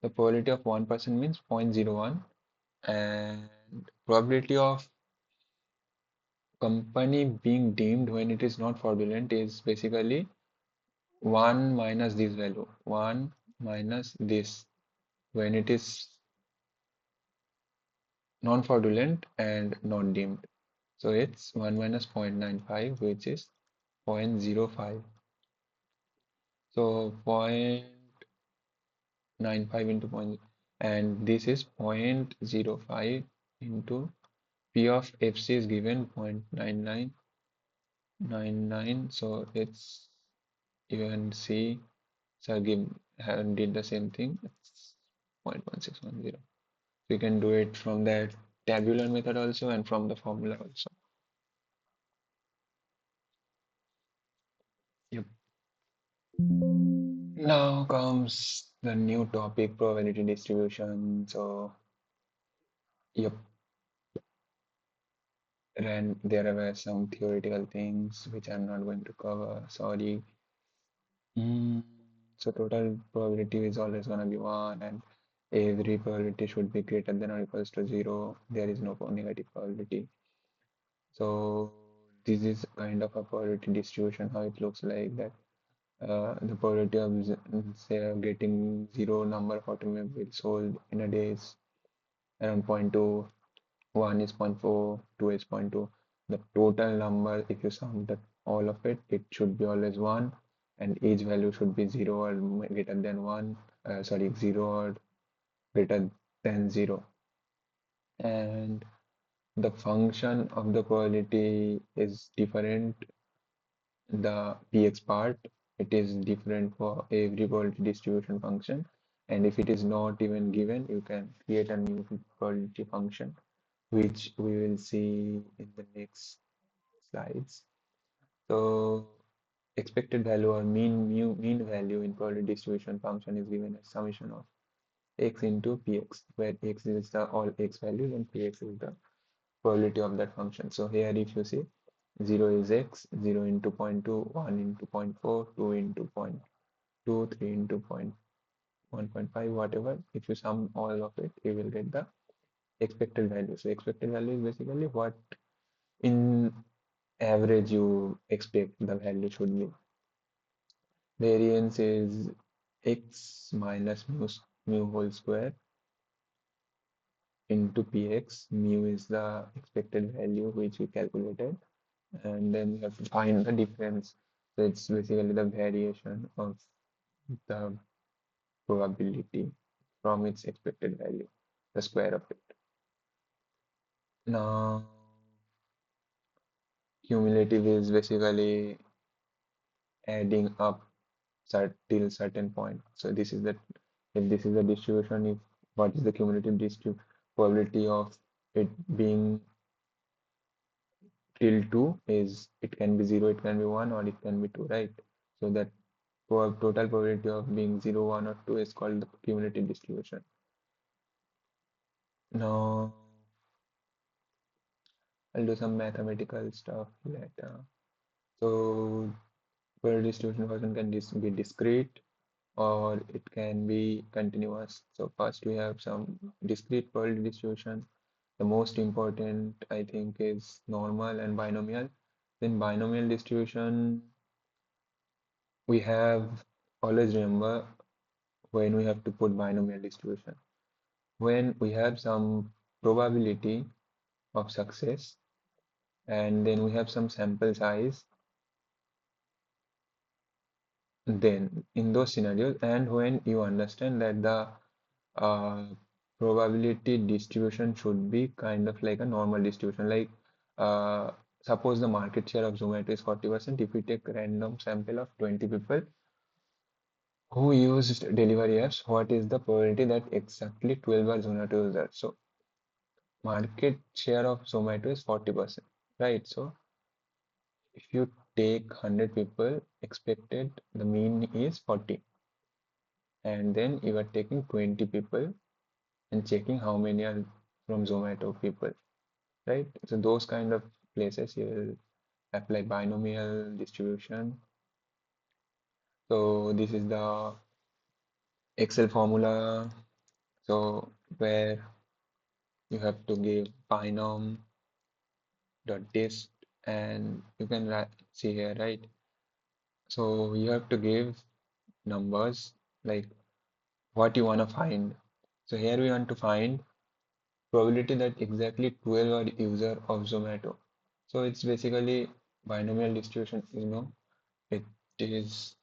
[SPEAKER 1] The probability of 1% means 0.01, and probability of company being deemed when it is not fraudulent is basically 1 minus this value, 1 minus this when it is non-fraudulent and not deemed. So it's 1 minus 0.95, which is 0.05. So 0.95 into point, and this is 0.05 into P of FC is given 0.9999. So it's, you can see, so give did the same thing. It's 0.1610. So you can do it from that tabular method also and from the formula also. Yep. Now comes the new topic, probability distribution. So, yep, and there were some theoretical things which I'm not going to cover. Sorry. Mm, so total probability is always gonna be one, and every probability should be greater than or equals to zero. There is no negative probability. So this is kind of a probability distribution, how it looks like that. The probability of say getting zero number of automobiles sold in a day is around 0.2, 1 is 0.4, 2 is 0.2. The total number, if you sum that all of it, it should be always 1, and each value should be 0 or greater than 1, sorry, 0 or greater than 0. and the function of the probability is different. The px part, it is different for every probability distribution function, and if it is not even given, you can create a new probability function, which we will see in the next slides. So expected value or mean value in probability distribution function is given as summation of x into px, where x is the all x values and px is the probability of that function. So here if you see 0 is x, 0 into 0.2, 1 into 0.4, 2 into 0.2, 3 into 1.5, whatever. If you sum all of it, you will get the expected value. So expected value is basically what in average you expect the value should be. Variance is x minus mu whole square into px. Mu is the expected value which we calculated, and then you have to find the difference. So it's basically the variation of the probability from its expected value, the square of it. Now, cumulative is basically adding up till certain point. So this is the if this is the distribution, if what is the cumulative probability of it being till 2 is it can be 0, it can be 1, or it can be 2, right? So that total probability of being 0, 1, or 2 is called the cumulative distribution. Now, I'll do some mathematical stuff later. So, probability distribution function can be discrete or it can be continuous. So, first we have some discrete probability distribution. The most important, I think, is normal and binomial. In binomial distribution, we have always remember when we have to put binomial distribution. When we have some probability of success and then we have some sample size, then in those scenarios, and when you understand that the uh, probability distribution should be kind of like a normal distribution, like uh, suppose the market share of Zomato is 40%. If we take random sample of 20 people who used delivery apps, what is the probability that exactly 12 are Zomato users? So market share of Zomato is 40%, right? So if you take 100 people, expected the mean is 40, and then you are taking 20 people and checking how many are from Zomato people, right? So those kind of places you will apply binomial distribution. So this is the Excel formula. So where you have to give binom dot dist, and you can see here, right? So you have to give numbers like what you want to find. So here we want to find probability that exactly 12 are user of Zomato. So it's basically binomial distribution, it is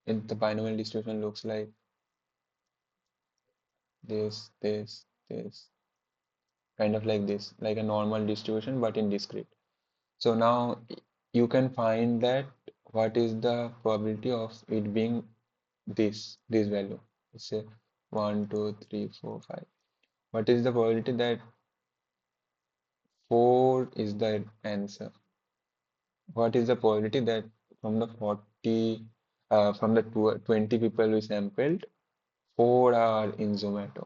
[SPEAKER 1] the binomial distribution looks like this, kind of like this, like a normal distribution but in discrete. So now you can find that what is the probability of it being this value. Let's say 1, 2, 3, 4, 5. What is the probability that 4 is the answer? What is the probability that from the 40, from the 20 people we sampled, 4 are in Zomato?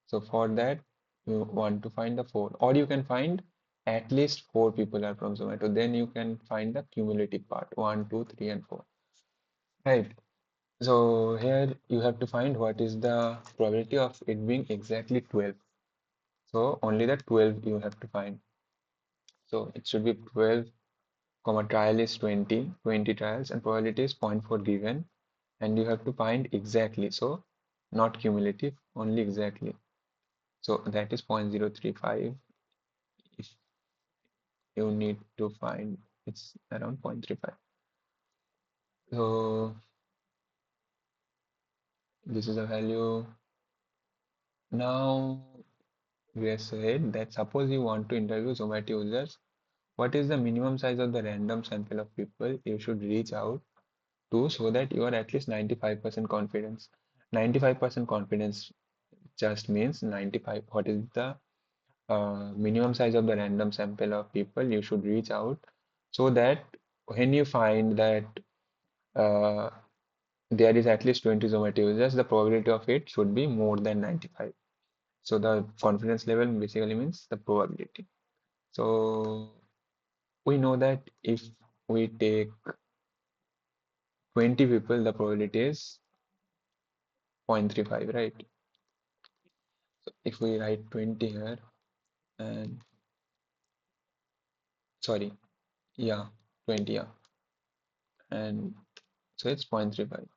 [SPEAKER 1] So for that, you want to find the 4, or you can find at least 4 people are from Zomato. Then you can find the cumulative part, 1, 2, 3, and 4. Right. So here you have to find what is the probability of it being exactly 12. So only the 12 you have to find. So it should be 12, comma trial is 20 trials, and probability is zero point 0.4 given, and you have to find exactly. So not cumulative, only exactly. So that is 0.035. If you need to find, it's around 0.35. So This is a value. Now we have said that suppose you want to interview Zomato users, what is the minimum size of the random sample of people you should reach out to so that you are at least 95% confidence. 95% confidence just means 95. What is the minimum size of the random sample of people you should reach out so that when you find that uh, there is at least 20 Zomato users, the probability of it should be more than 95. So the confidence level basically means the probability. So we know that if we take 20 people, the probability is 0.35, right? So if we write 20 here and sorry, yeah, 20, yeah, and so it's 0.35.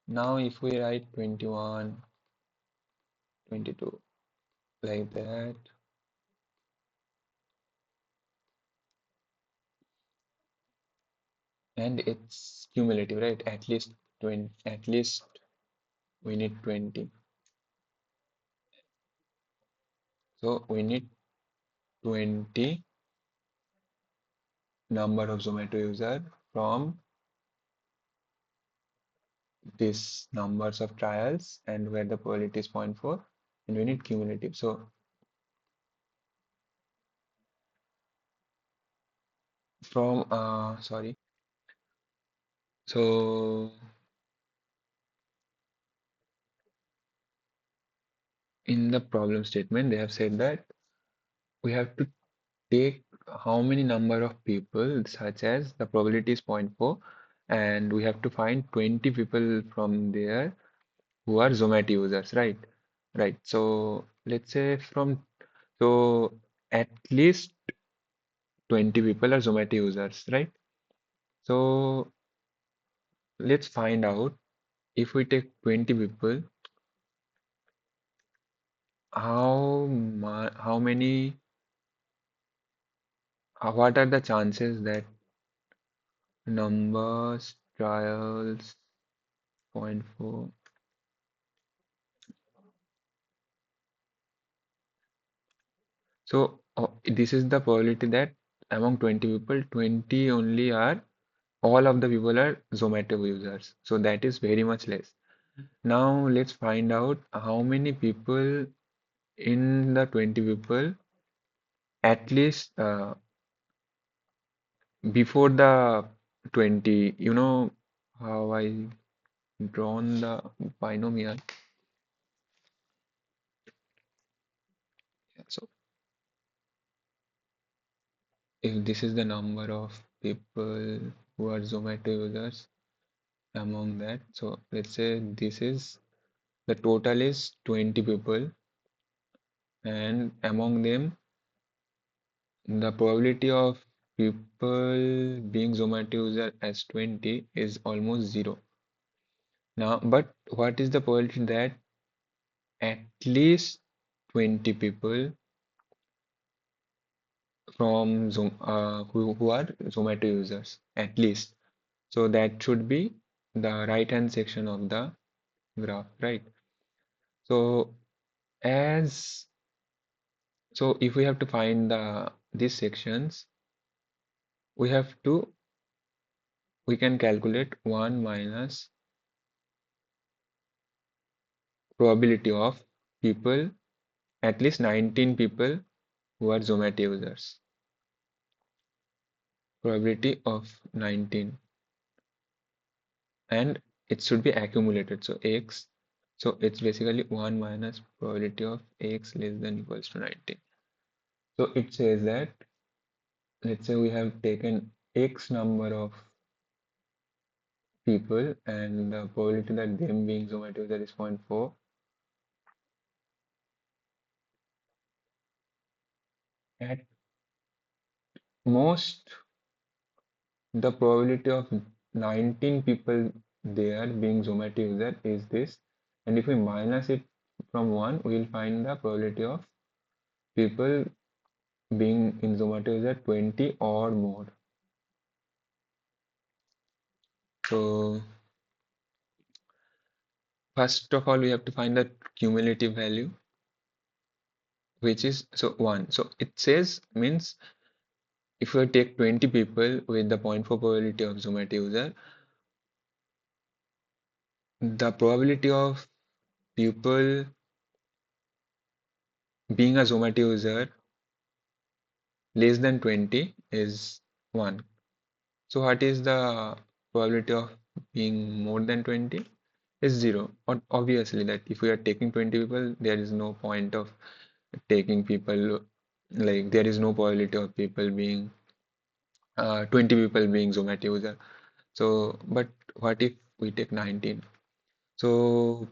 [SPEAKER 1] Now if we write 21, 22 like that, and it's cumulative, right? At least 20, at least we need 20. So we need 20 number of Zomato user from this numbers of trials and where the probability is zero point 0.4 and we need cumulative. So from sorry. So in the problem statement, they have said that we have to take how many number of people such as the probability is zero point 0.4 and we have to find 20 people from there who are Zomato users, right? Right. So let's say from so at least 20 people are Zomato users, right? So let's find out if we take 20 people, how many what are the chances that numbers trials zero point 0.4. So this is the probability that among 20 people, 20 only are all of the people are Zomato users. So that is very much less. Now let's find out how many people in the 20 people at least before the 20, you know how I drawn the binomial. So if this is the number of people who are Zomato users among that, so let's say this is the total is 20 people and among them the probability of people being Zomato user as 20 is almost zero. Now, but what is the probability that at least 20 people from who are Zomato users at least? So that should be the right hand section of the graph, right? So as so if we have to find the these sections, we have to we can calculate 1 minus probability of people, at least 19 people who are Zomato users. Probability of 19 and it should be accumulated. So x, so it's basically 1 minus probability of x less than equals to 19. So it says that let's say we have taken x number of people and the probability that them being Zomato user is zero point 0.4. At most, the probability of 19 people there being Zomato user is this. And if we minus it from 1, we will find the probability of people being in Zomato user 20 or more. So First of all, we have to find the cumulative value, which is so 1. So it says means if we take 20 people with the point 0.4 probability of Zomato user, the probability of people being a Zomato user less than 20 is 1. So what is the probability of being more than 20? Is 0. Obviously that if we are taking 20 people, there is no point of taking people, like there is no probability of people being 20 people being Zomato user. So, but what if we take 19? So,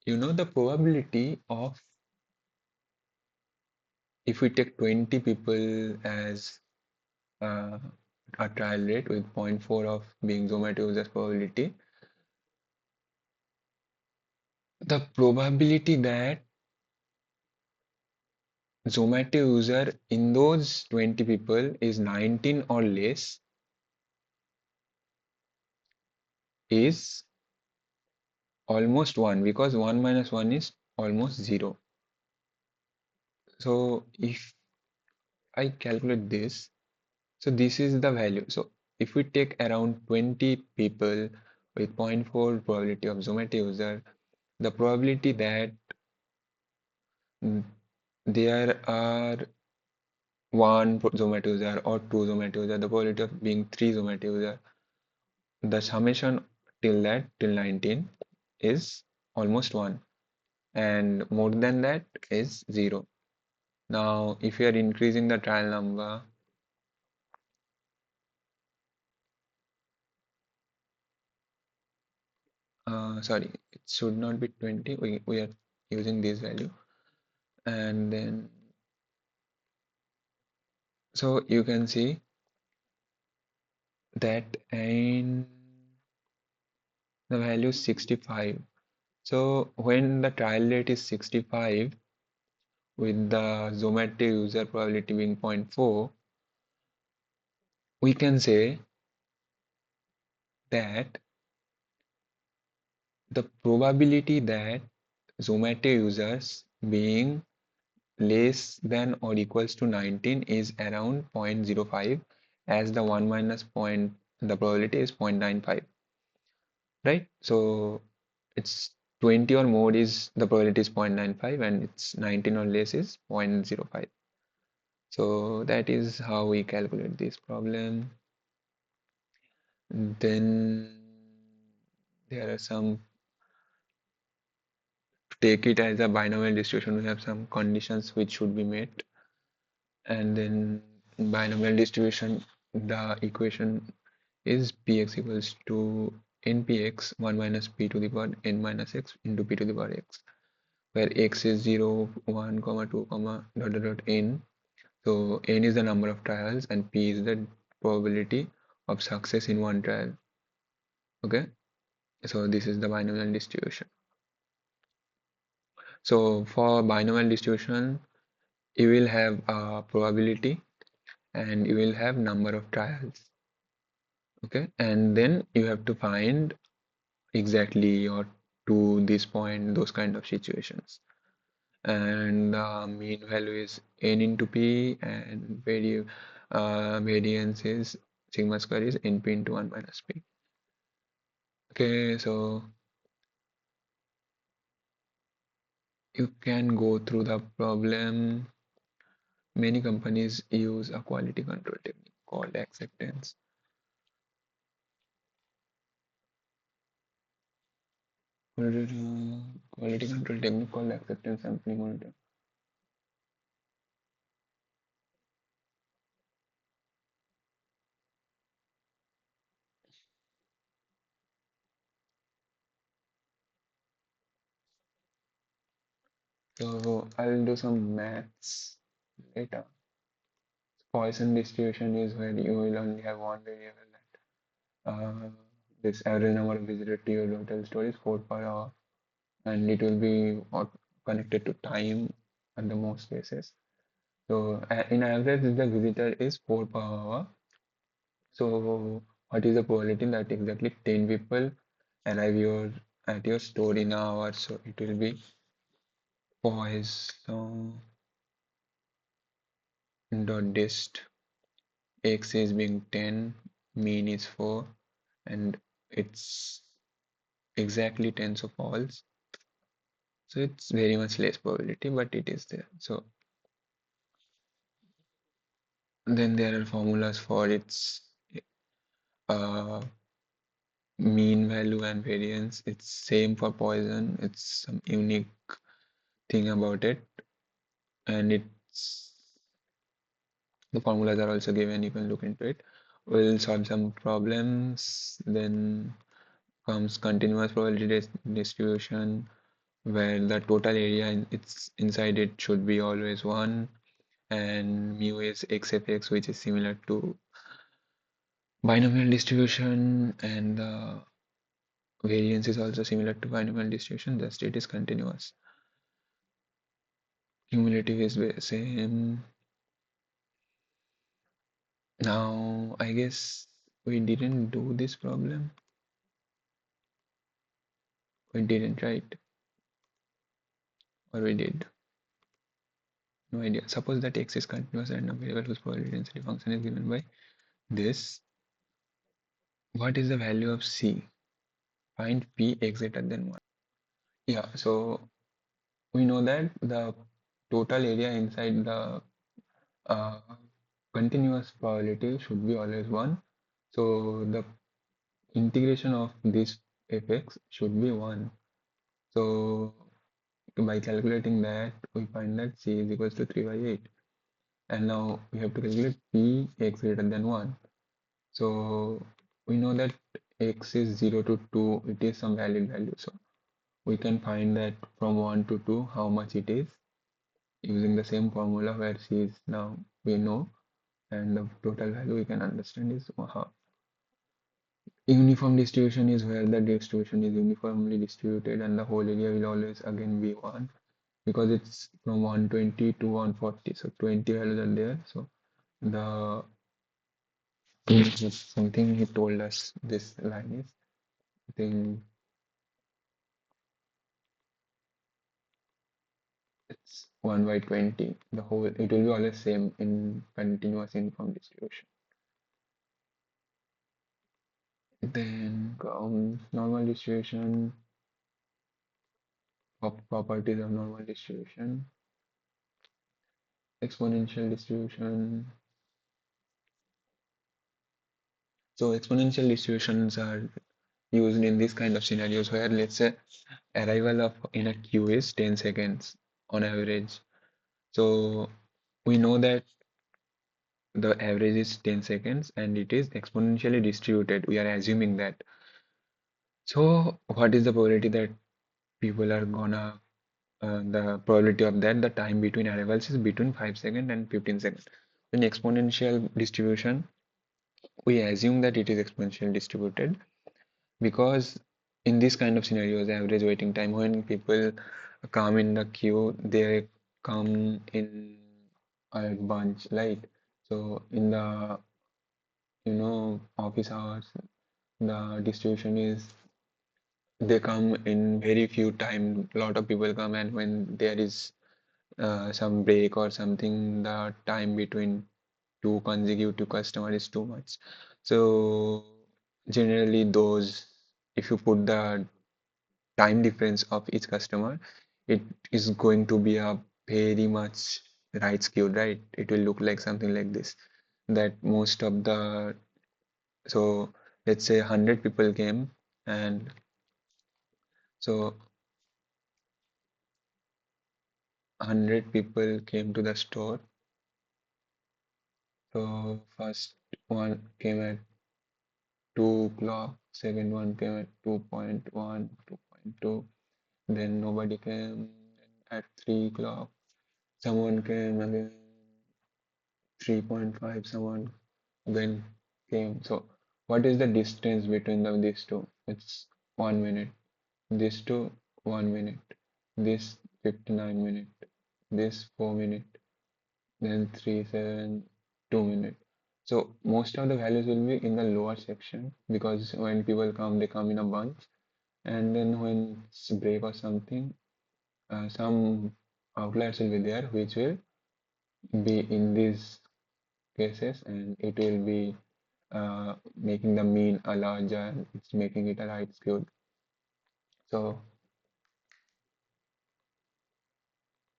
[SPEAKER 1] the probability of if we take 20 people as uh, a trial rate with zero point 0.4 of being Zomato users probability, the probability that Zomato user in those 20 people is 19 or less is almost 1 because 1 minus 1 is almost 0. So if I calculate this, so this is the value. So if we take around 20 people with zero point 0.4 probability of Zomato user, the probability that mm, there are one Zomato user or two Zomato user, the probability of being three Zomato user, the summation till that, till 19 is almost 1 and more than that is 0. Now, if you are increasing the trial number, sorry, it should not be 20. We are using this value. And then, so you can see that and the value is 65. So when the trial rate is 65 with the Zomato user probability being zero point 0.4, we can say that the probability that Zomato users being less than or equals to 19 is around 0.05 as the 1 minus point the probability is 0.95, right? So it's 20 or more is the probability is 0.95 and it's 19 or less is 0.05. So that is how we calculate this problem. Then there are some, to take it as a binomial distribution, we have some conditions which should be met. And then in binomial distribution, the equation is px equals to npx 1 minus p to the power n minus x into p to the power x, where x is 0, 1, comma 2, comma dot dot dot n. So n is the number of trials and p is the probability of success in one trial. Okay, so this is the binomial distribution. So for binomial distribution, you will have a probability and you will have number of trials. Okay, and then you have to find exactly or to this point those kind of situations. And the mean value is n into p and variance is sigma square is np into 1 minus p. Okay, so you can go through the problem. Many companies use a quality control technique called acceptance. Quality control technique called acceptance sampling monitor. So I'll do some maths later. Poisson distribution is where you will only have one variable that this average number of visitors to your hotel store is 4 per hour and it will be connected to time at the most cases. So in average the visitor is 4 per hour. So what is the probability that exactly 10 people arrive here at your stored in hours, so it will be Poisson dot dist x is being 10, mean is 4, and it's exactly 10 so false. So it's very much less probability, but it is there. So then there are formulas for its uh, mean value and variance. It's same for Poisson. It's some unique thing about it, and it's the formulas are also given. You can look into it. We'll solve some problems. Then comes continuous probability distribution, where the total area it's inside it should be always 1, and mu is xfx, which is similar to binomial distribution, and the variance is also similar to binomial distribution, just it is continuous. Cumulative is the same. Now I guess we didn't do this problem. We didn't, right? Or we did? No idea. Suppose that x is continuous and a variable whose probability density function is given by this. What is the value of c? Find p x greater than 1. Yeah, so we know that the total area inside the uh, continuous probability should be always 1. So the integration of this fx should be 1. So by calculating that, we find that c is equals to 3 by 8. And now we have to calculate p x greater than 1. So we know that x is 0 to 2, it is some valid value. So we can find that from 1 to 2 how much it is using the same formula where c is now we know, and the total value we can understand is how. Uniform distribution is where the distribution is uniformly distributed and the whole area will always again be 1, because it's from 120 to 140, so 20 values are there. So the something he told us this line is, I think it's 1 by 20. The whole it will be always same in continuous uniform distribution. Then comes normal distribution, properties of normal distribution, exponential distribution. So exponential distributions are used in this kind of scenarios where, let's say, arrival of in a queue is 10 seconds on average. So we know that the average is 10 seconds and it is exponentially distributed. We are assuming that. So what is the probability that people are gonna the probability of that, the time between arrivals is between 5 seconds and 15 seconds. In exponential distribution, we assume that it is exponentially distributed because in this kind of scenarios, average waiting time, when people come in the queue, they come in a bunch, right? So in the office hours, the distribution is they come in very few time. A lot of people come, and when there is some break or something, the time between two consecutive customer is too much. So generally those, if you put the time difference of each customer, it is going to be a very much right skewed, right? It will look like something like this, that most of the, so let's say 100 people came, and so 100 people came to the store. So first one came at 2 o'clock, second one came at 2.1, 2.2, then nobody came. At 3 o'clock, someone came again, 3.5, someone again came. So what is the distance between these two? It's 1 minute. This two, 1 minute. This 59 minute. This 4 minute. Then 3, 7, 2 minute. So most of the values will be in the lower section because when people come, they come in a bunch. and then when it's break or something, some outliers will be there which will be in these cases, and it will be making the mean a larger, and it's making it a right skewed. So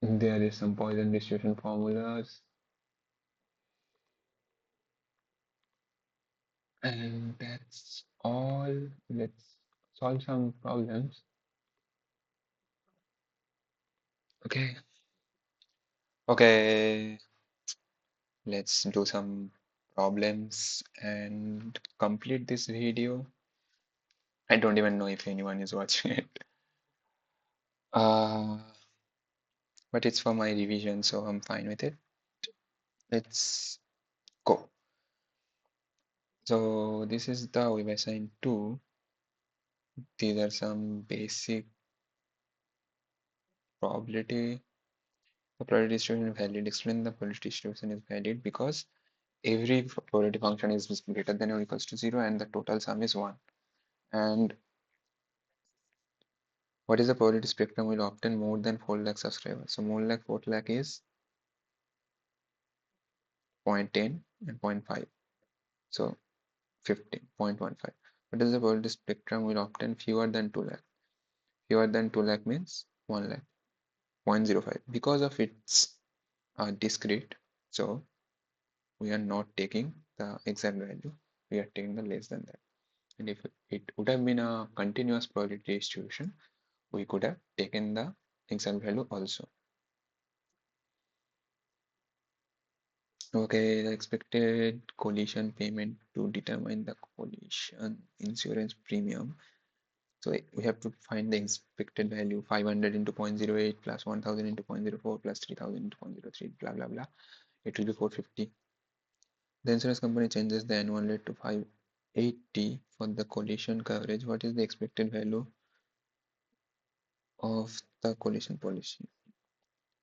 [SPEAKER 1] there is some Poisson distribution formulas, and that's all. Let's solve some problems. Okay, okay, let's do some problems and complete this video. I don't even know if anyone is watching it. Uh, but it's for my revision, so I'm fine with it. Let's go. So this is the web assigned 2. These are some basic probability. The probability distribution is valid. Explain the probability distribution is valid because every probability function is greater than or equals to 0 and the total sum is 1. And what is the probability spectrum will obtain more than 4 lakh subscribers? So more like 4 lakh is 0.10 and zero point 0.5. So 15, 0.15. What is the probability spectrum will obtain fewer than 2 lakh? Fewer than 2 lakh means 1 lakh, 0.05. Because of its discrete, so we are not taking the exact value, we are taking the less than that. And if it would have been a continuous probability distribution, we could have taken the exact value also. Okay, the expected collision payment to determine the collision insurance premium. So we have to find the expected value 500 into 0.08 plus 1000 into 0.04 plus 3000 into 0.03, blah blah blah. It will be 450. The insurance company changes the annual rate to 580 for the collision coverage. What is the expected value of the collision policy?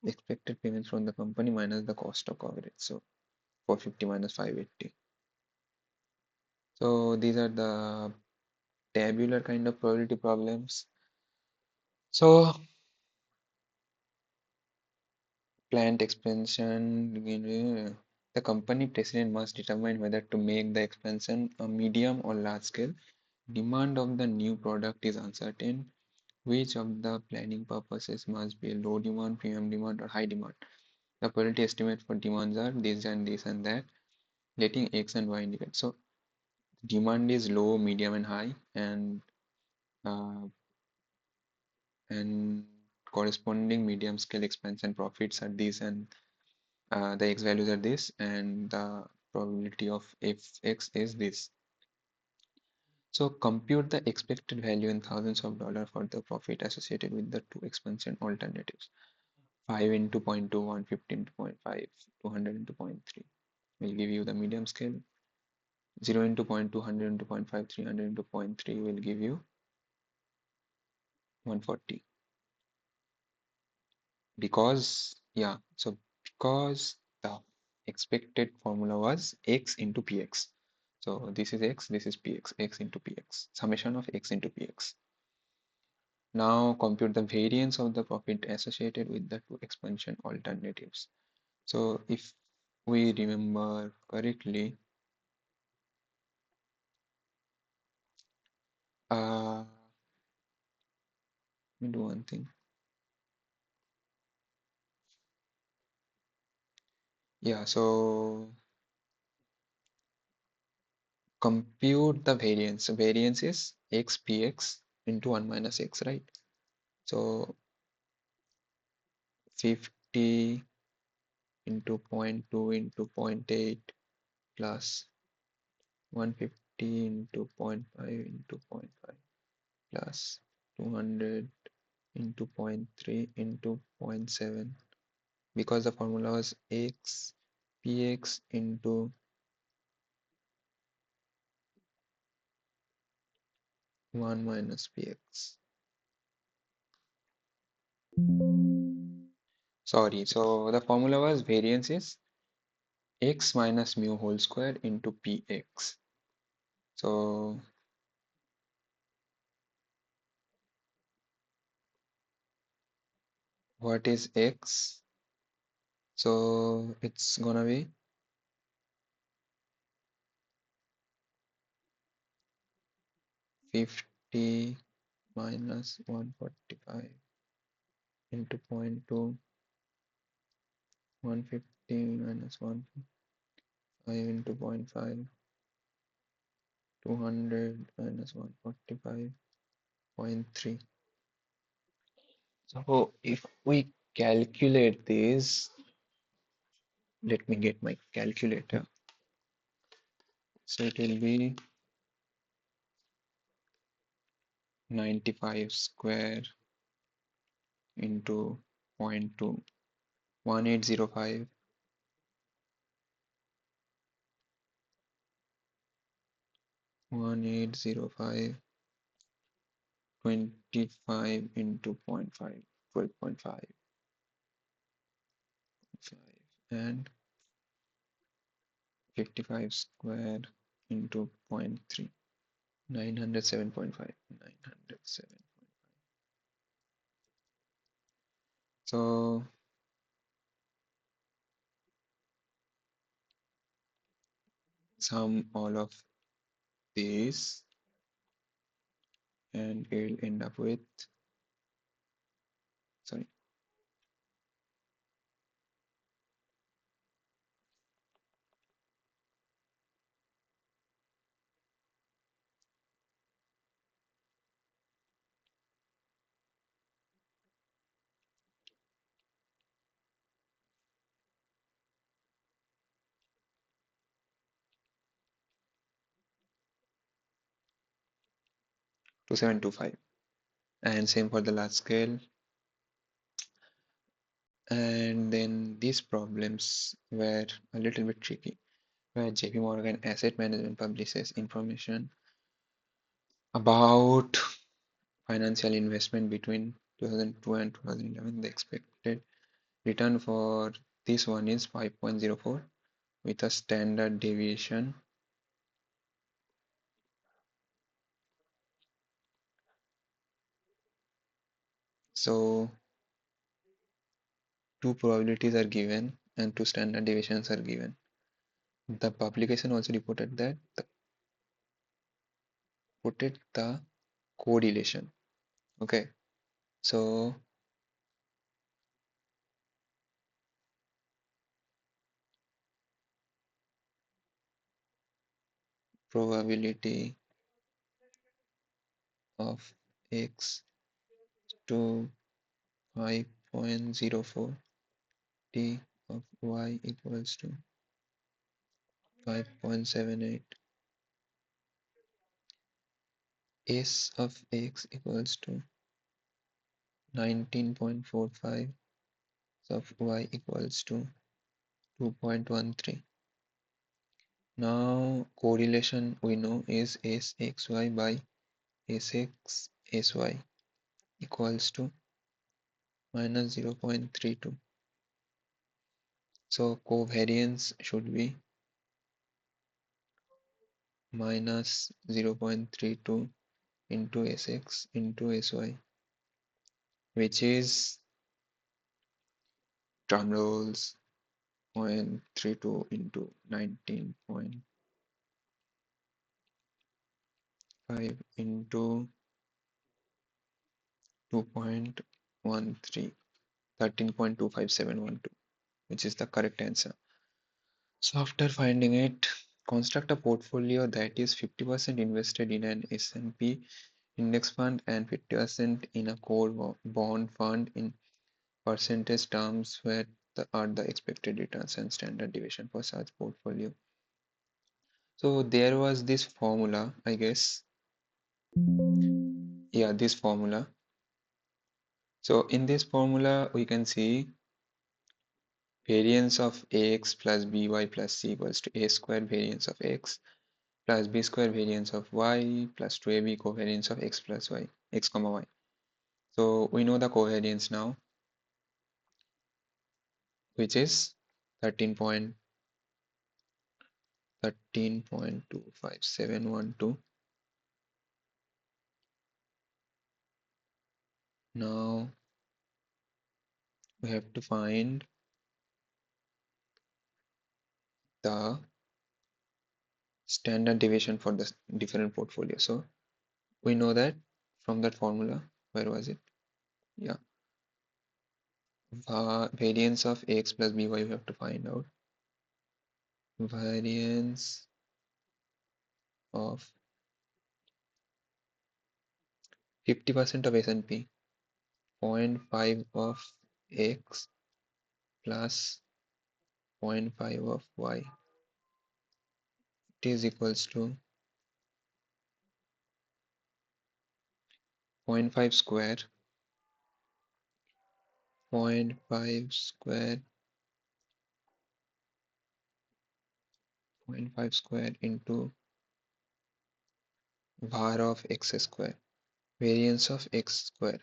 [SPEAKER 1] Expected payments from the company minus the cost of coverage. So 450 minus 580. So these are the tabular kind of probability problems. So plant expansion, the company president must determine whether to make the expansion a medium or large scale. Demand of the new product is uncertain. Which of the planning purposes must be low demand, premium demand, or high demand? The probability estimate for demands are this and that, letting X and Y indicate. So demand is low, medium, and high, uh, and corresponding medium scale expansion profits are these, and the X values are this, and the probability of Fx is this. So compute the expected value in thousands of dollars for the profit associated with the two expansion alternatives. 5 into 0.2, 150 into 0.5, 200 into 0.3 will give you the medium scale. 0 into 0.2, 100 into 0.5, 300 into 0.3 will give you 140. Because, yeah, so because the expected formula was x into px. So this is x, this is px, x into px, summation of x into px. Now compute the variance of the profit associated with the two expansion alternatives. So if we remember correctly, let me do one thing. Yeah, so compute the variance. Variance is x px into 1 minus x, right? So 50 into zero point 0.2 into zero point 0.8 plus 150 into zero point 0.5 into zero point 0.5 plus 200 into zero point 0.3 into zero point 0.7, because the formula was x px into 1 minus px. Sorry, so the formula was variance is x minus mu whole square into px. So what is x? So it's gonna be 50 minus 145 into 0.2, 150 minus 155 into 0.5, 200 minus 145.3. So if we calculate this, let me get my calculator. So it will be 95 square into 0.2, 1805, 1805, 25 into 0.5, 12.5, and 55 square into zero point 0.3, 907.5, 907. So sum all of these and it will end up with, sorry, 2725. And same for the large scale. And then these problems were a little bit tricky, where JP Morgan Asset Management publishes information about financial investment between 2002 and 2011. The expected return for this one is 5.04 with a standard deviation. So two probabilities are given and two standard deviations are given. The publication also reported that the correlation. Okay, so probability of x to 5.04, t of y equals to 5.78, s of x equals to 19.45, of y equals to 2.13. Now correlation we know is sxy by sxsy equals to minus 0.32. So covariance should be minus 0.32 into sx into sy, which is drum rolls 0.32 into 19.5 into 2.13, 13.25712, which is the correct answer. So after finding it, construct a portfolio that is 50% invested in an S&P index fund and 50% in a core bond fund in percentage terms. Where are the expected returns and standard deviation for such portfolio? So there was this formula, I guess. Yeah, this formula. So in this formula, we can see variance of ax plus by plus c equals to a square variance of x plus b square variance of y plus 2ab covariance of x plus y, x comma y. So we know the covariance now, which is 13.25712. Now we have to find the standard deviation for the different portfolio. So we know that from that formula, where was it? Yeah, variance of ax plus by we have to find out. Variance of 50% of S&P, 0.5 of x plus 0.5 of y. It is equals to zero point 0.5 square, 0.5 square, 0.5 square into var of x square, variance of x square.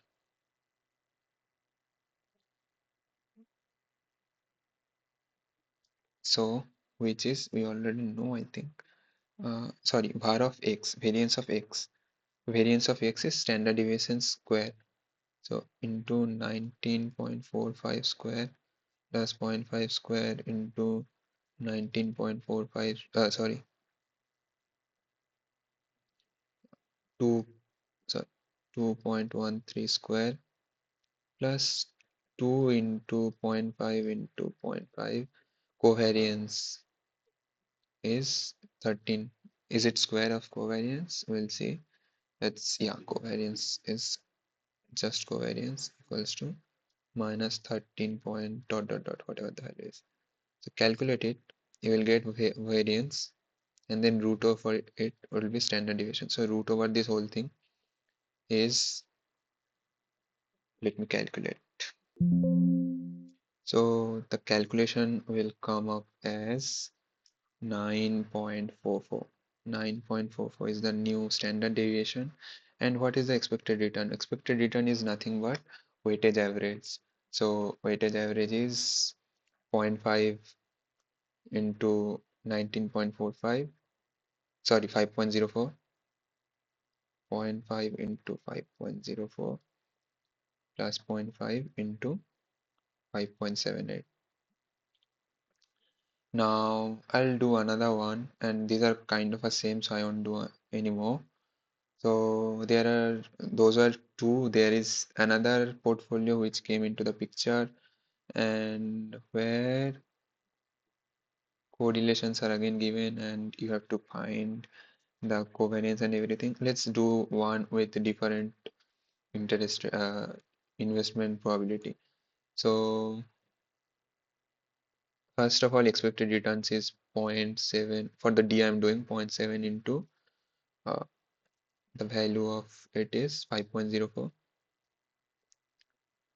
[SPEAKER 1] So, which is, we already know, I think. Sorry, var of x, variance of x. Variance of x is standard deviation square. So, into 19.45 square plus 0.5 square into 19.45, sorry, 2, sorry, 2.13 square plus 2 into zero point 0.5 into zero point 0.5. Covariance is 13. Is it square of covariance? We'll see. That's, yeah, covariance is just covariance equals to minus 13 point dot dot dot whatever the value is. So calculate it. You will get variance, and then root over it will be standard deviation. So root over this whole thing is, let me calculate. So the calculation will come up as 9.44. 9.44 is the new standard deviation. And what is the expected return? Expected return is nothing but weightage average. So weightage average is zero point 0.5 into 19.45, sorry, 5.04, zero 0.5 into 5.04 plus 0.5 into 5.78. Now I'll do another one, and these are kind of a same, so I won't do anymore. So there are, those are two. There is another portfolio which came into the picture, and where correlations are again given, and you have to find the covariance and everything. Let's do one with different interest investment probability. So first of all, expected returns is zero point 0.7 for the D. I'm doing zero point 0.7 into uh, the value of it is 5.04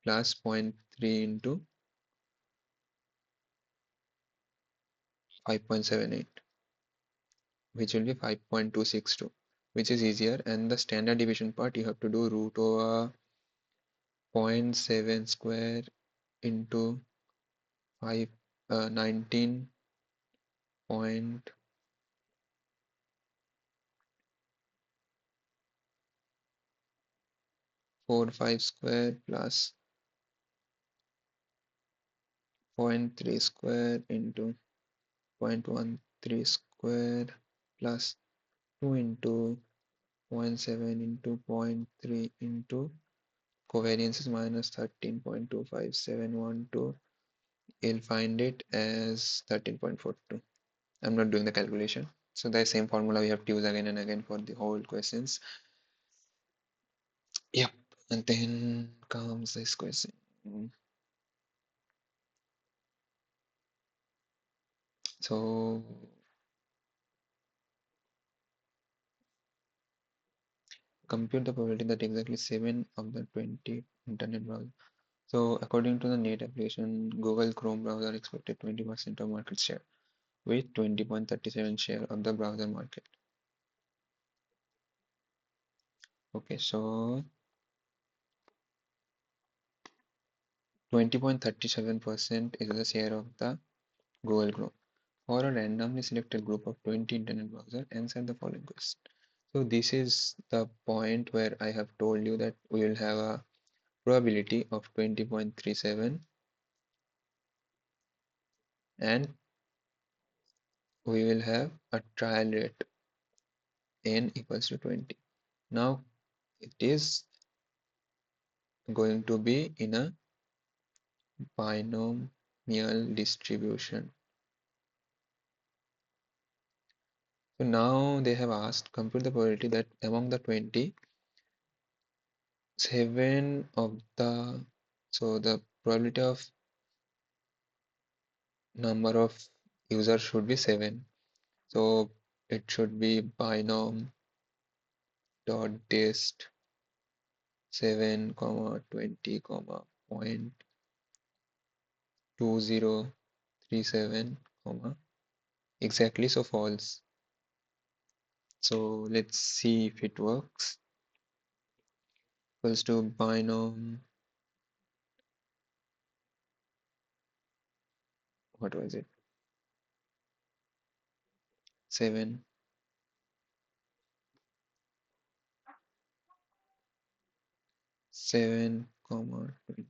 [SPEAKER 1] plus zero point 0.3 into 5.78, which will be 5.262, which is easier. And the standard deviation part, you have to do root over zero point 0.7 square into 5, 19.45 square plus zero point 0.3 square into 0.13 square plus 2 into zero point 0.7 into zero point 0.3 into covariance is minus 13.25712. You'll find it as 13.42. I'm not doing the calculation. So the same formula we have to use again and again for the whole questions. Yep. And then comes this question. So compute the probability that exactly 7 of the 20 internet browsers. So according to the NET application, Google Chrome browser expected 20% of market share with 20.37 share of the browser market. Okay, so 20.37% is the share of the Google Chrome. For a randomly selected group of 20 internet browser, answer the following question. So this is the point where I have told you that we will have a probability of 20.37 and we will have a trial rate n equals to 20. Now it is going to be in a binomial distribution. So now they have asked compute the probability that among the 20, 7 of the, so the probability of number of users should be 7. So it should be binom dot dist 7 comma 20 comma point 2037 comma exactly, so false. So let's see if it works. Equals to binom, what was it? 7 7 comma 20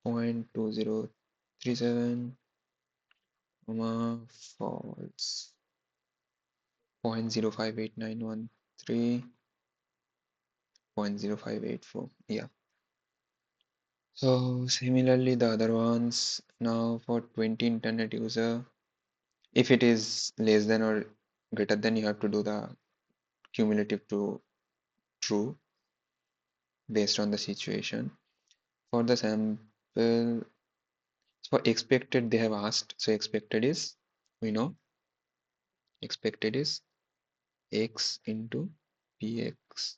[SPEAKER 1] point 2037 comma false 0.058913 0.0584. Yeah. So similarly, the other ones now for 20 internet user, if it is less than or greater than, you have to do the cumulative to true based on the situation. For the sample, for expected, they have asked. So expected is, we know, expected is x into px.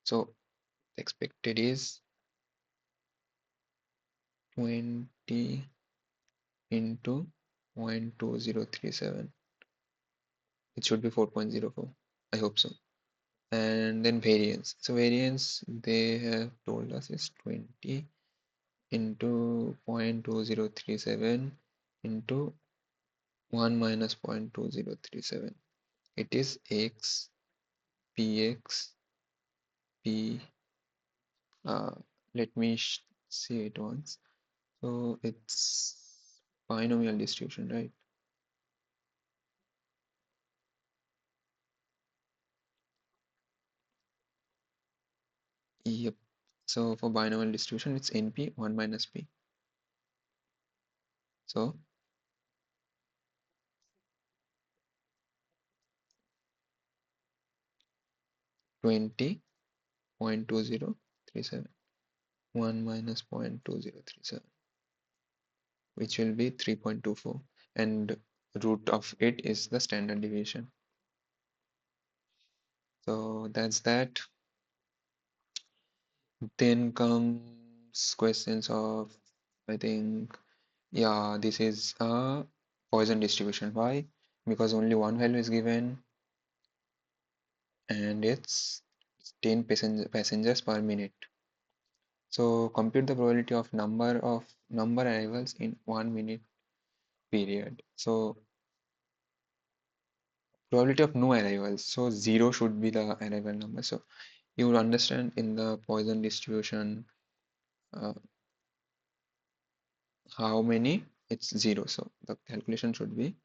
[SPEAKER 1] So expected is 20 into 0.2037. It should be 4.04. I hope so. And then variance. So variance they have told us is 20 into 0.2037 into 1 minus 0.2037. It is x px p. Uh, let me see it once. So it's binomial distribution, right? Yep. So for binomial distribution, it's np 1 minus p. So 20.2037 1 minus 0.2037, which will be 3.24, and root of it is the standard deviation. So that's that. Then comes questions of, I think, yeah, this is a Poisson distribution. Why? Because only one value is given and it's 10 passengers per minute. So compute the probability of number arrivals in 1 minute period. So probability of no arrivals. So zero should be the arrival number. So you will understand in the Poisson distribution uh, how many, it's zero. So the calculation should be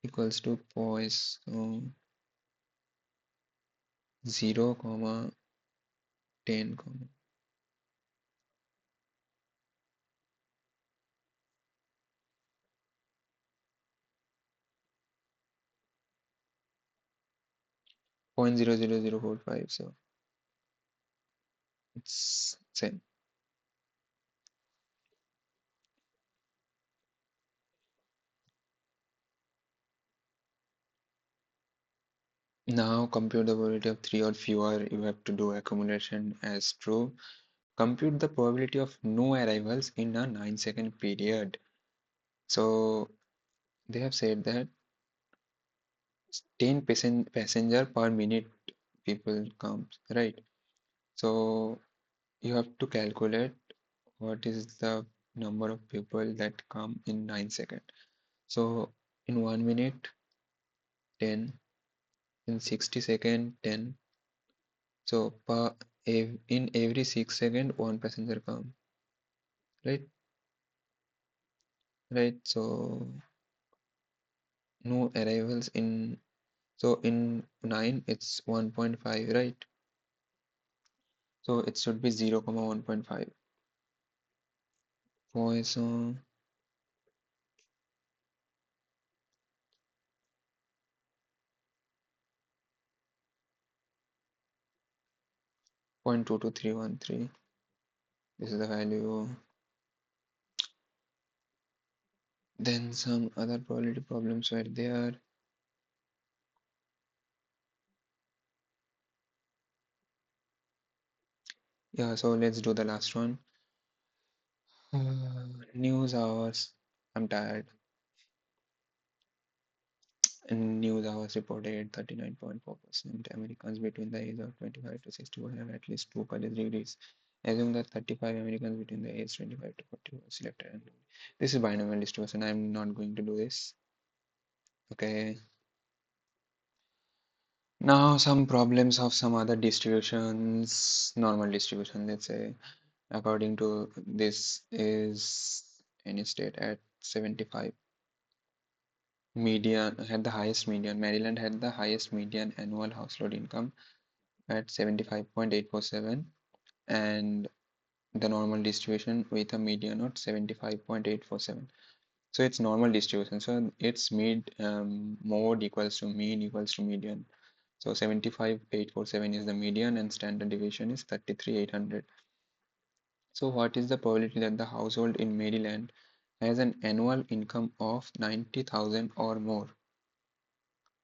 [SPEAKER 1] equals to Poisson 0 comma 10 comma 0.00045. So it's same. Now compute the probability of three or fewer. You have to do accumulation as true. Compute the probability of no arrivals in a 9-second period. So they have said that 10 passenger per minute people comes, right? So you have to calculate what is the number of people that come in 9 seconds. So in 1 minute, 10, in 60 second, 10, So in every 6 seconds, one passenger come, right? Right. So no arrivals in. So in 9, it's 1.5, right? So it should be 0, 1.5. Poisson 0.22313. This is the value. Then some other probability problems were there. Yeah, so let's do the last one. News hours. I'm tired. And news hours reported 39.4% Americans between the age of 25 to 64 have at least two college degrees. Assume that 35 Americans between the age 25 to 40 were selected. And this is binomial distribution. I'm not going to do this. Okay. Now some problems of some other distributions, normal distribution, let's say. According to this is any state at 75 median had the highest median. Maryland had the highest median annual household income at 75.847 and the normal distribution with a median of 75.847. So it's normal distribution. So it's mode equals to mean equals to median. So 75.847 is the median and standard deviation is 33,800. So what is the probability that the household in Maryland has an annual income of 90,000 or more?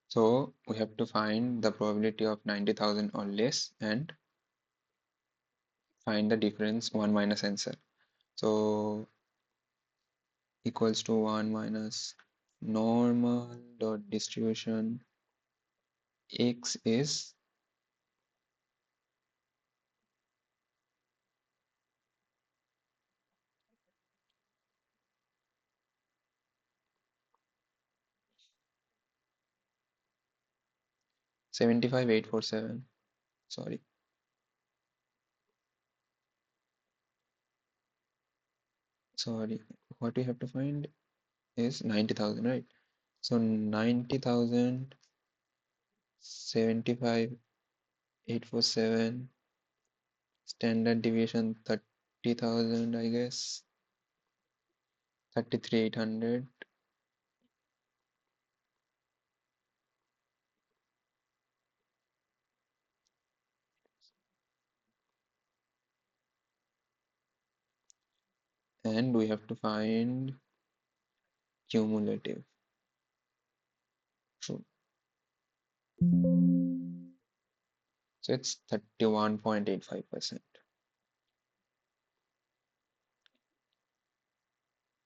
[SPEAKER 1] So we have to find the probability of 90,000 or less and find the difference 1 minus answer. So equals to 1 minus normal dot distribution x is 75,847. Sorry, sorry. What we have to find is 90,000, right? So 90,000, 75,847, standard deviation 30,000, I guess, 33,800, and we have to find cumulative. True. So it's 31.85%.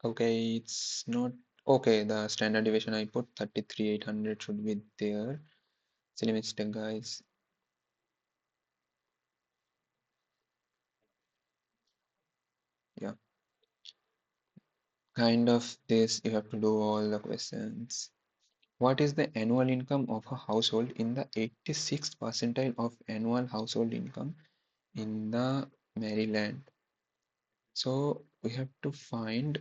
[SPEAKER 1] Okay, it's not okay. The standard deviation I put 33,800 should be there. Silly mistake, guys. Yeah, kind of this. You have to do all the questions. What is the annual income of a household in the 86th percentile of annual household income in the Maryland? So we have to find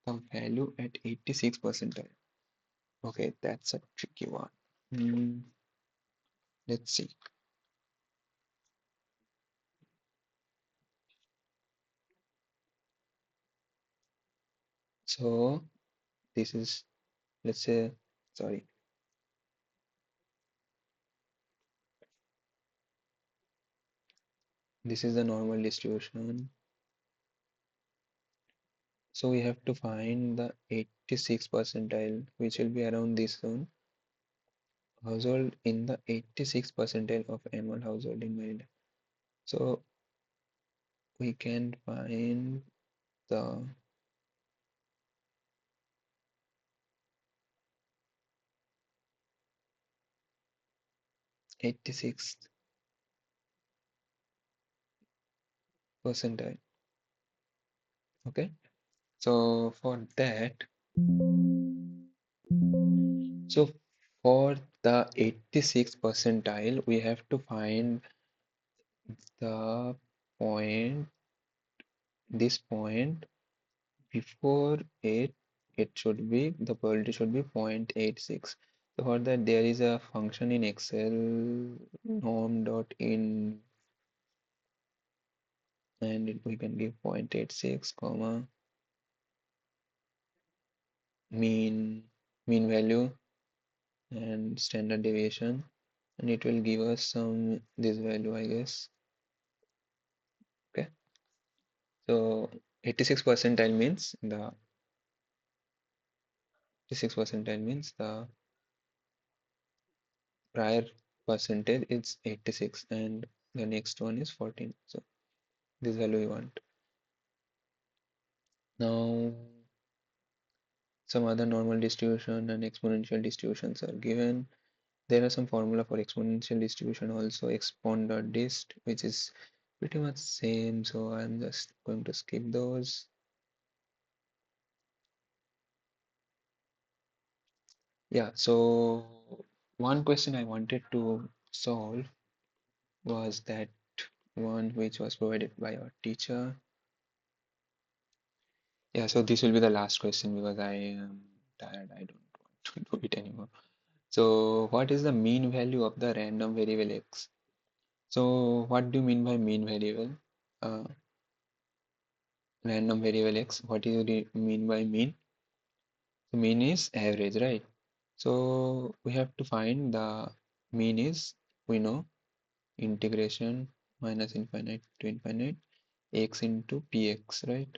[SPEAKER 1] the value at 86 percentile. Okay, that's a tricky one. Hmm, let's see. So this is, let's say, sorry, this is the normal distribution. So we have to find the 86 percentile, which will be around this zone. Household in the 86 percentile of annual household in Maryland. So we can find the 86th percentile. Okay. So for that, so for the 86th percentile, we have to find the point, this point before it, it should be, the probability should be 0.86. So for that there is a function in Excel, norm.in, and we can give 0.86 comma mean mean value and standard deviation, and it will give us some this value, I guess. Okay, so 86 percentile means the 86 percentile means the prior percentage is 86 and the next one is 14. So this value we want. Now some other normal distribution and exponential distributions are given. There are some formula for exponential distribution also, expond.dist, which is pretty much same, so I'm just going to skip those. Yeah, so one question I wanted to solve was that one which was provided by our teacher. Yeah, so this will be the last question because I am tired. I don't want to do it anymore. So what is the mean value of the random variable x? So what do you mean by mean variable? Uh, Random variable x. What do you mean by mean? The mean is average, right? So we have to find the mean is, we know, integration minus infinite to infinite x into px, right?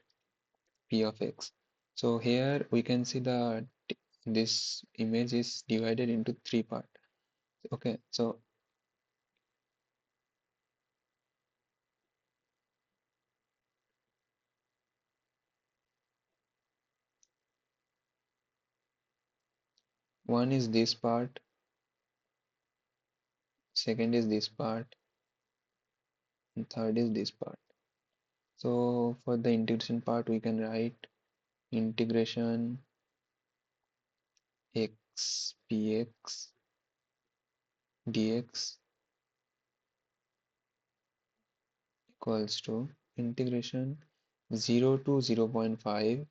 [SPEAKER 1] P of x. So here we can see the this image is divided into three parts. Okay, so one is this part, second is this part, and third is this part. So for the integration part, we can write integration x px dx equals to integration 0 to 0.5.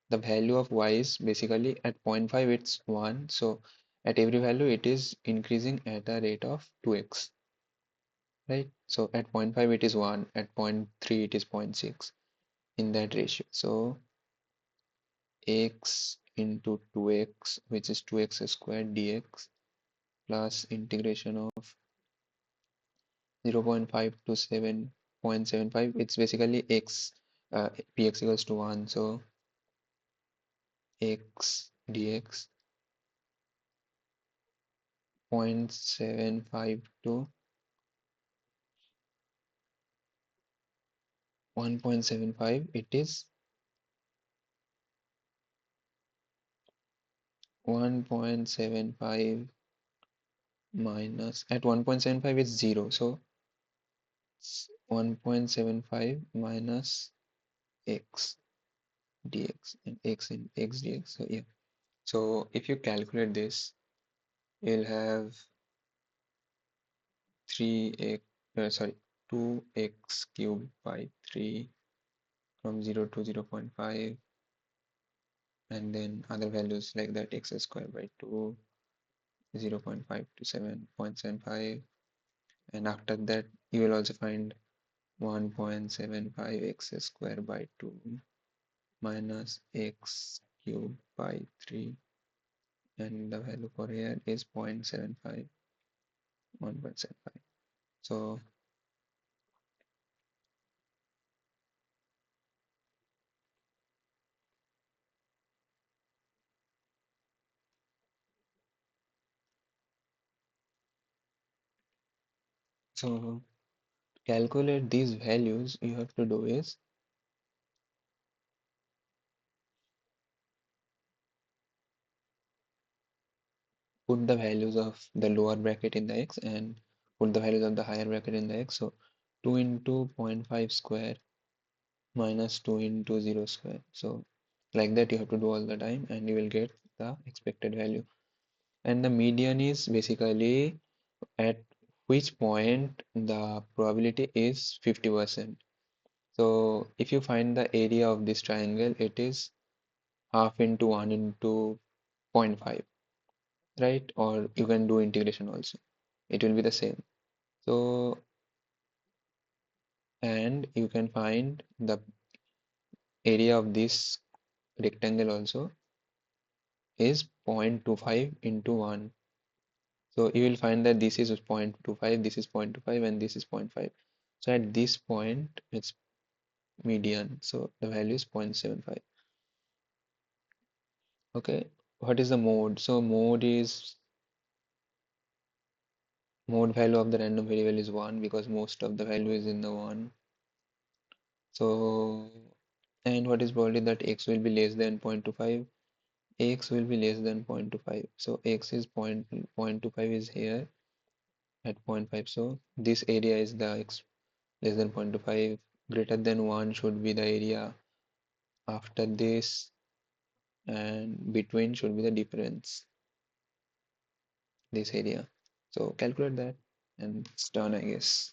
[SPEAKER 1] The value of y is basically at zero point 0.5 it's 1. So at every value it is increasing at a rate of 2x, right? So at zero point 0.5 it is 1, at zero point 0.3 it is 0.6 in that ratio. So x into 2x, which is 2x squared dx, plus integration of 0.5 to 7.75, it's basically x, px equals to 1, so x dx 0.75 to 1.75, it is 1.75 minus, at 1.75 is 0, so 1.75 minus x dx, and x in x dx. So yeah, so if you calculate this, you'll have 3x, sorry, 2x cubed by 3 from 0 to 0.5, and then other values like that, x squared by 2, 0.5 to 7.75, and after that you will also find 1.75 x squared by 2 minus x cubed by 3, and the value for here is 0.75, 1.75. So so calculate these values, you have to do is put the values of the lower bracket in the x and put the values of the higher bracket in the x. So 2 into 0.5 square minus 2 into 0 square. So like that you have to do all the time and you will get the expected value. And the median is basically at which point the probability is 50%. So if you find the area of this triangle, it is half into 1 into zero point 0.5, right? Or you can do integration also. It will be the same. So, and you can find the area of this rectangle also is 0.25 into 1. So you will find that this is 0.25, this is 0.25, and this is 0.5. So at this point, it's median. So the value is 0.75. Okay. What is the mode? So mode value of the random variable is 1 because most of the value is in the 1. So, and what is probably that x will be less than 0.25? X will be less than 0.25. So x is 0.25 is here at 0.5. So this area is the x less than 0.25. Greater than 1 should be the area after this, and between should be the difference, this area. So calculate that and it's done, I guess.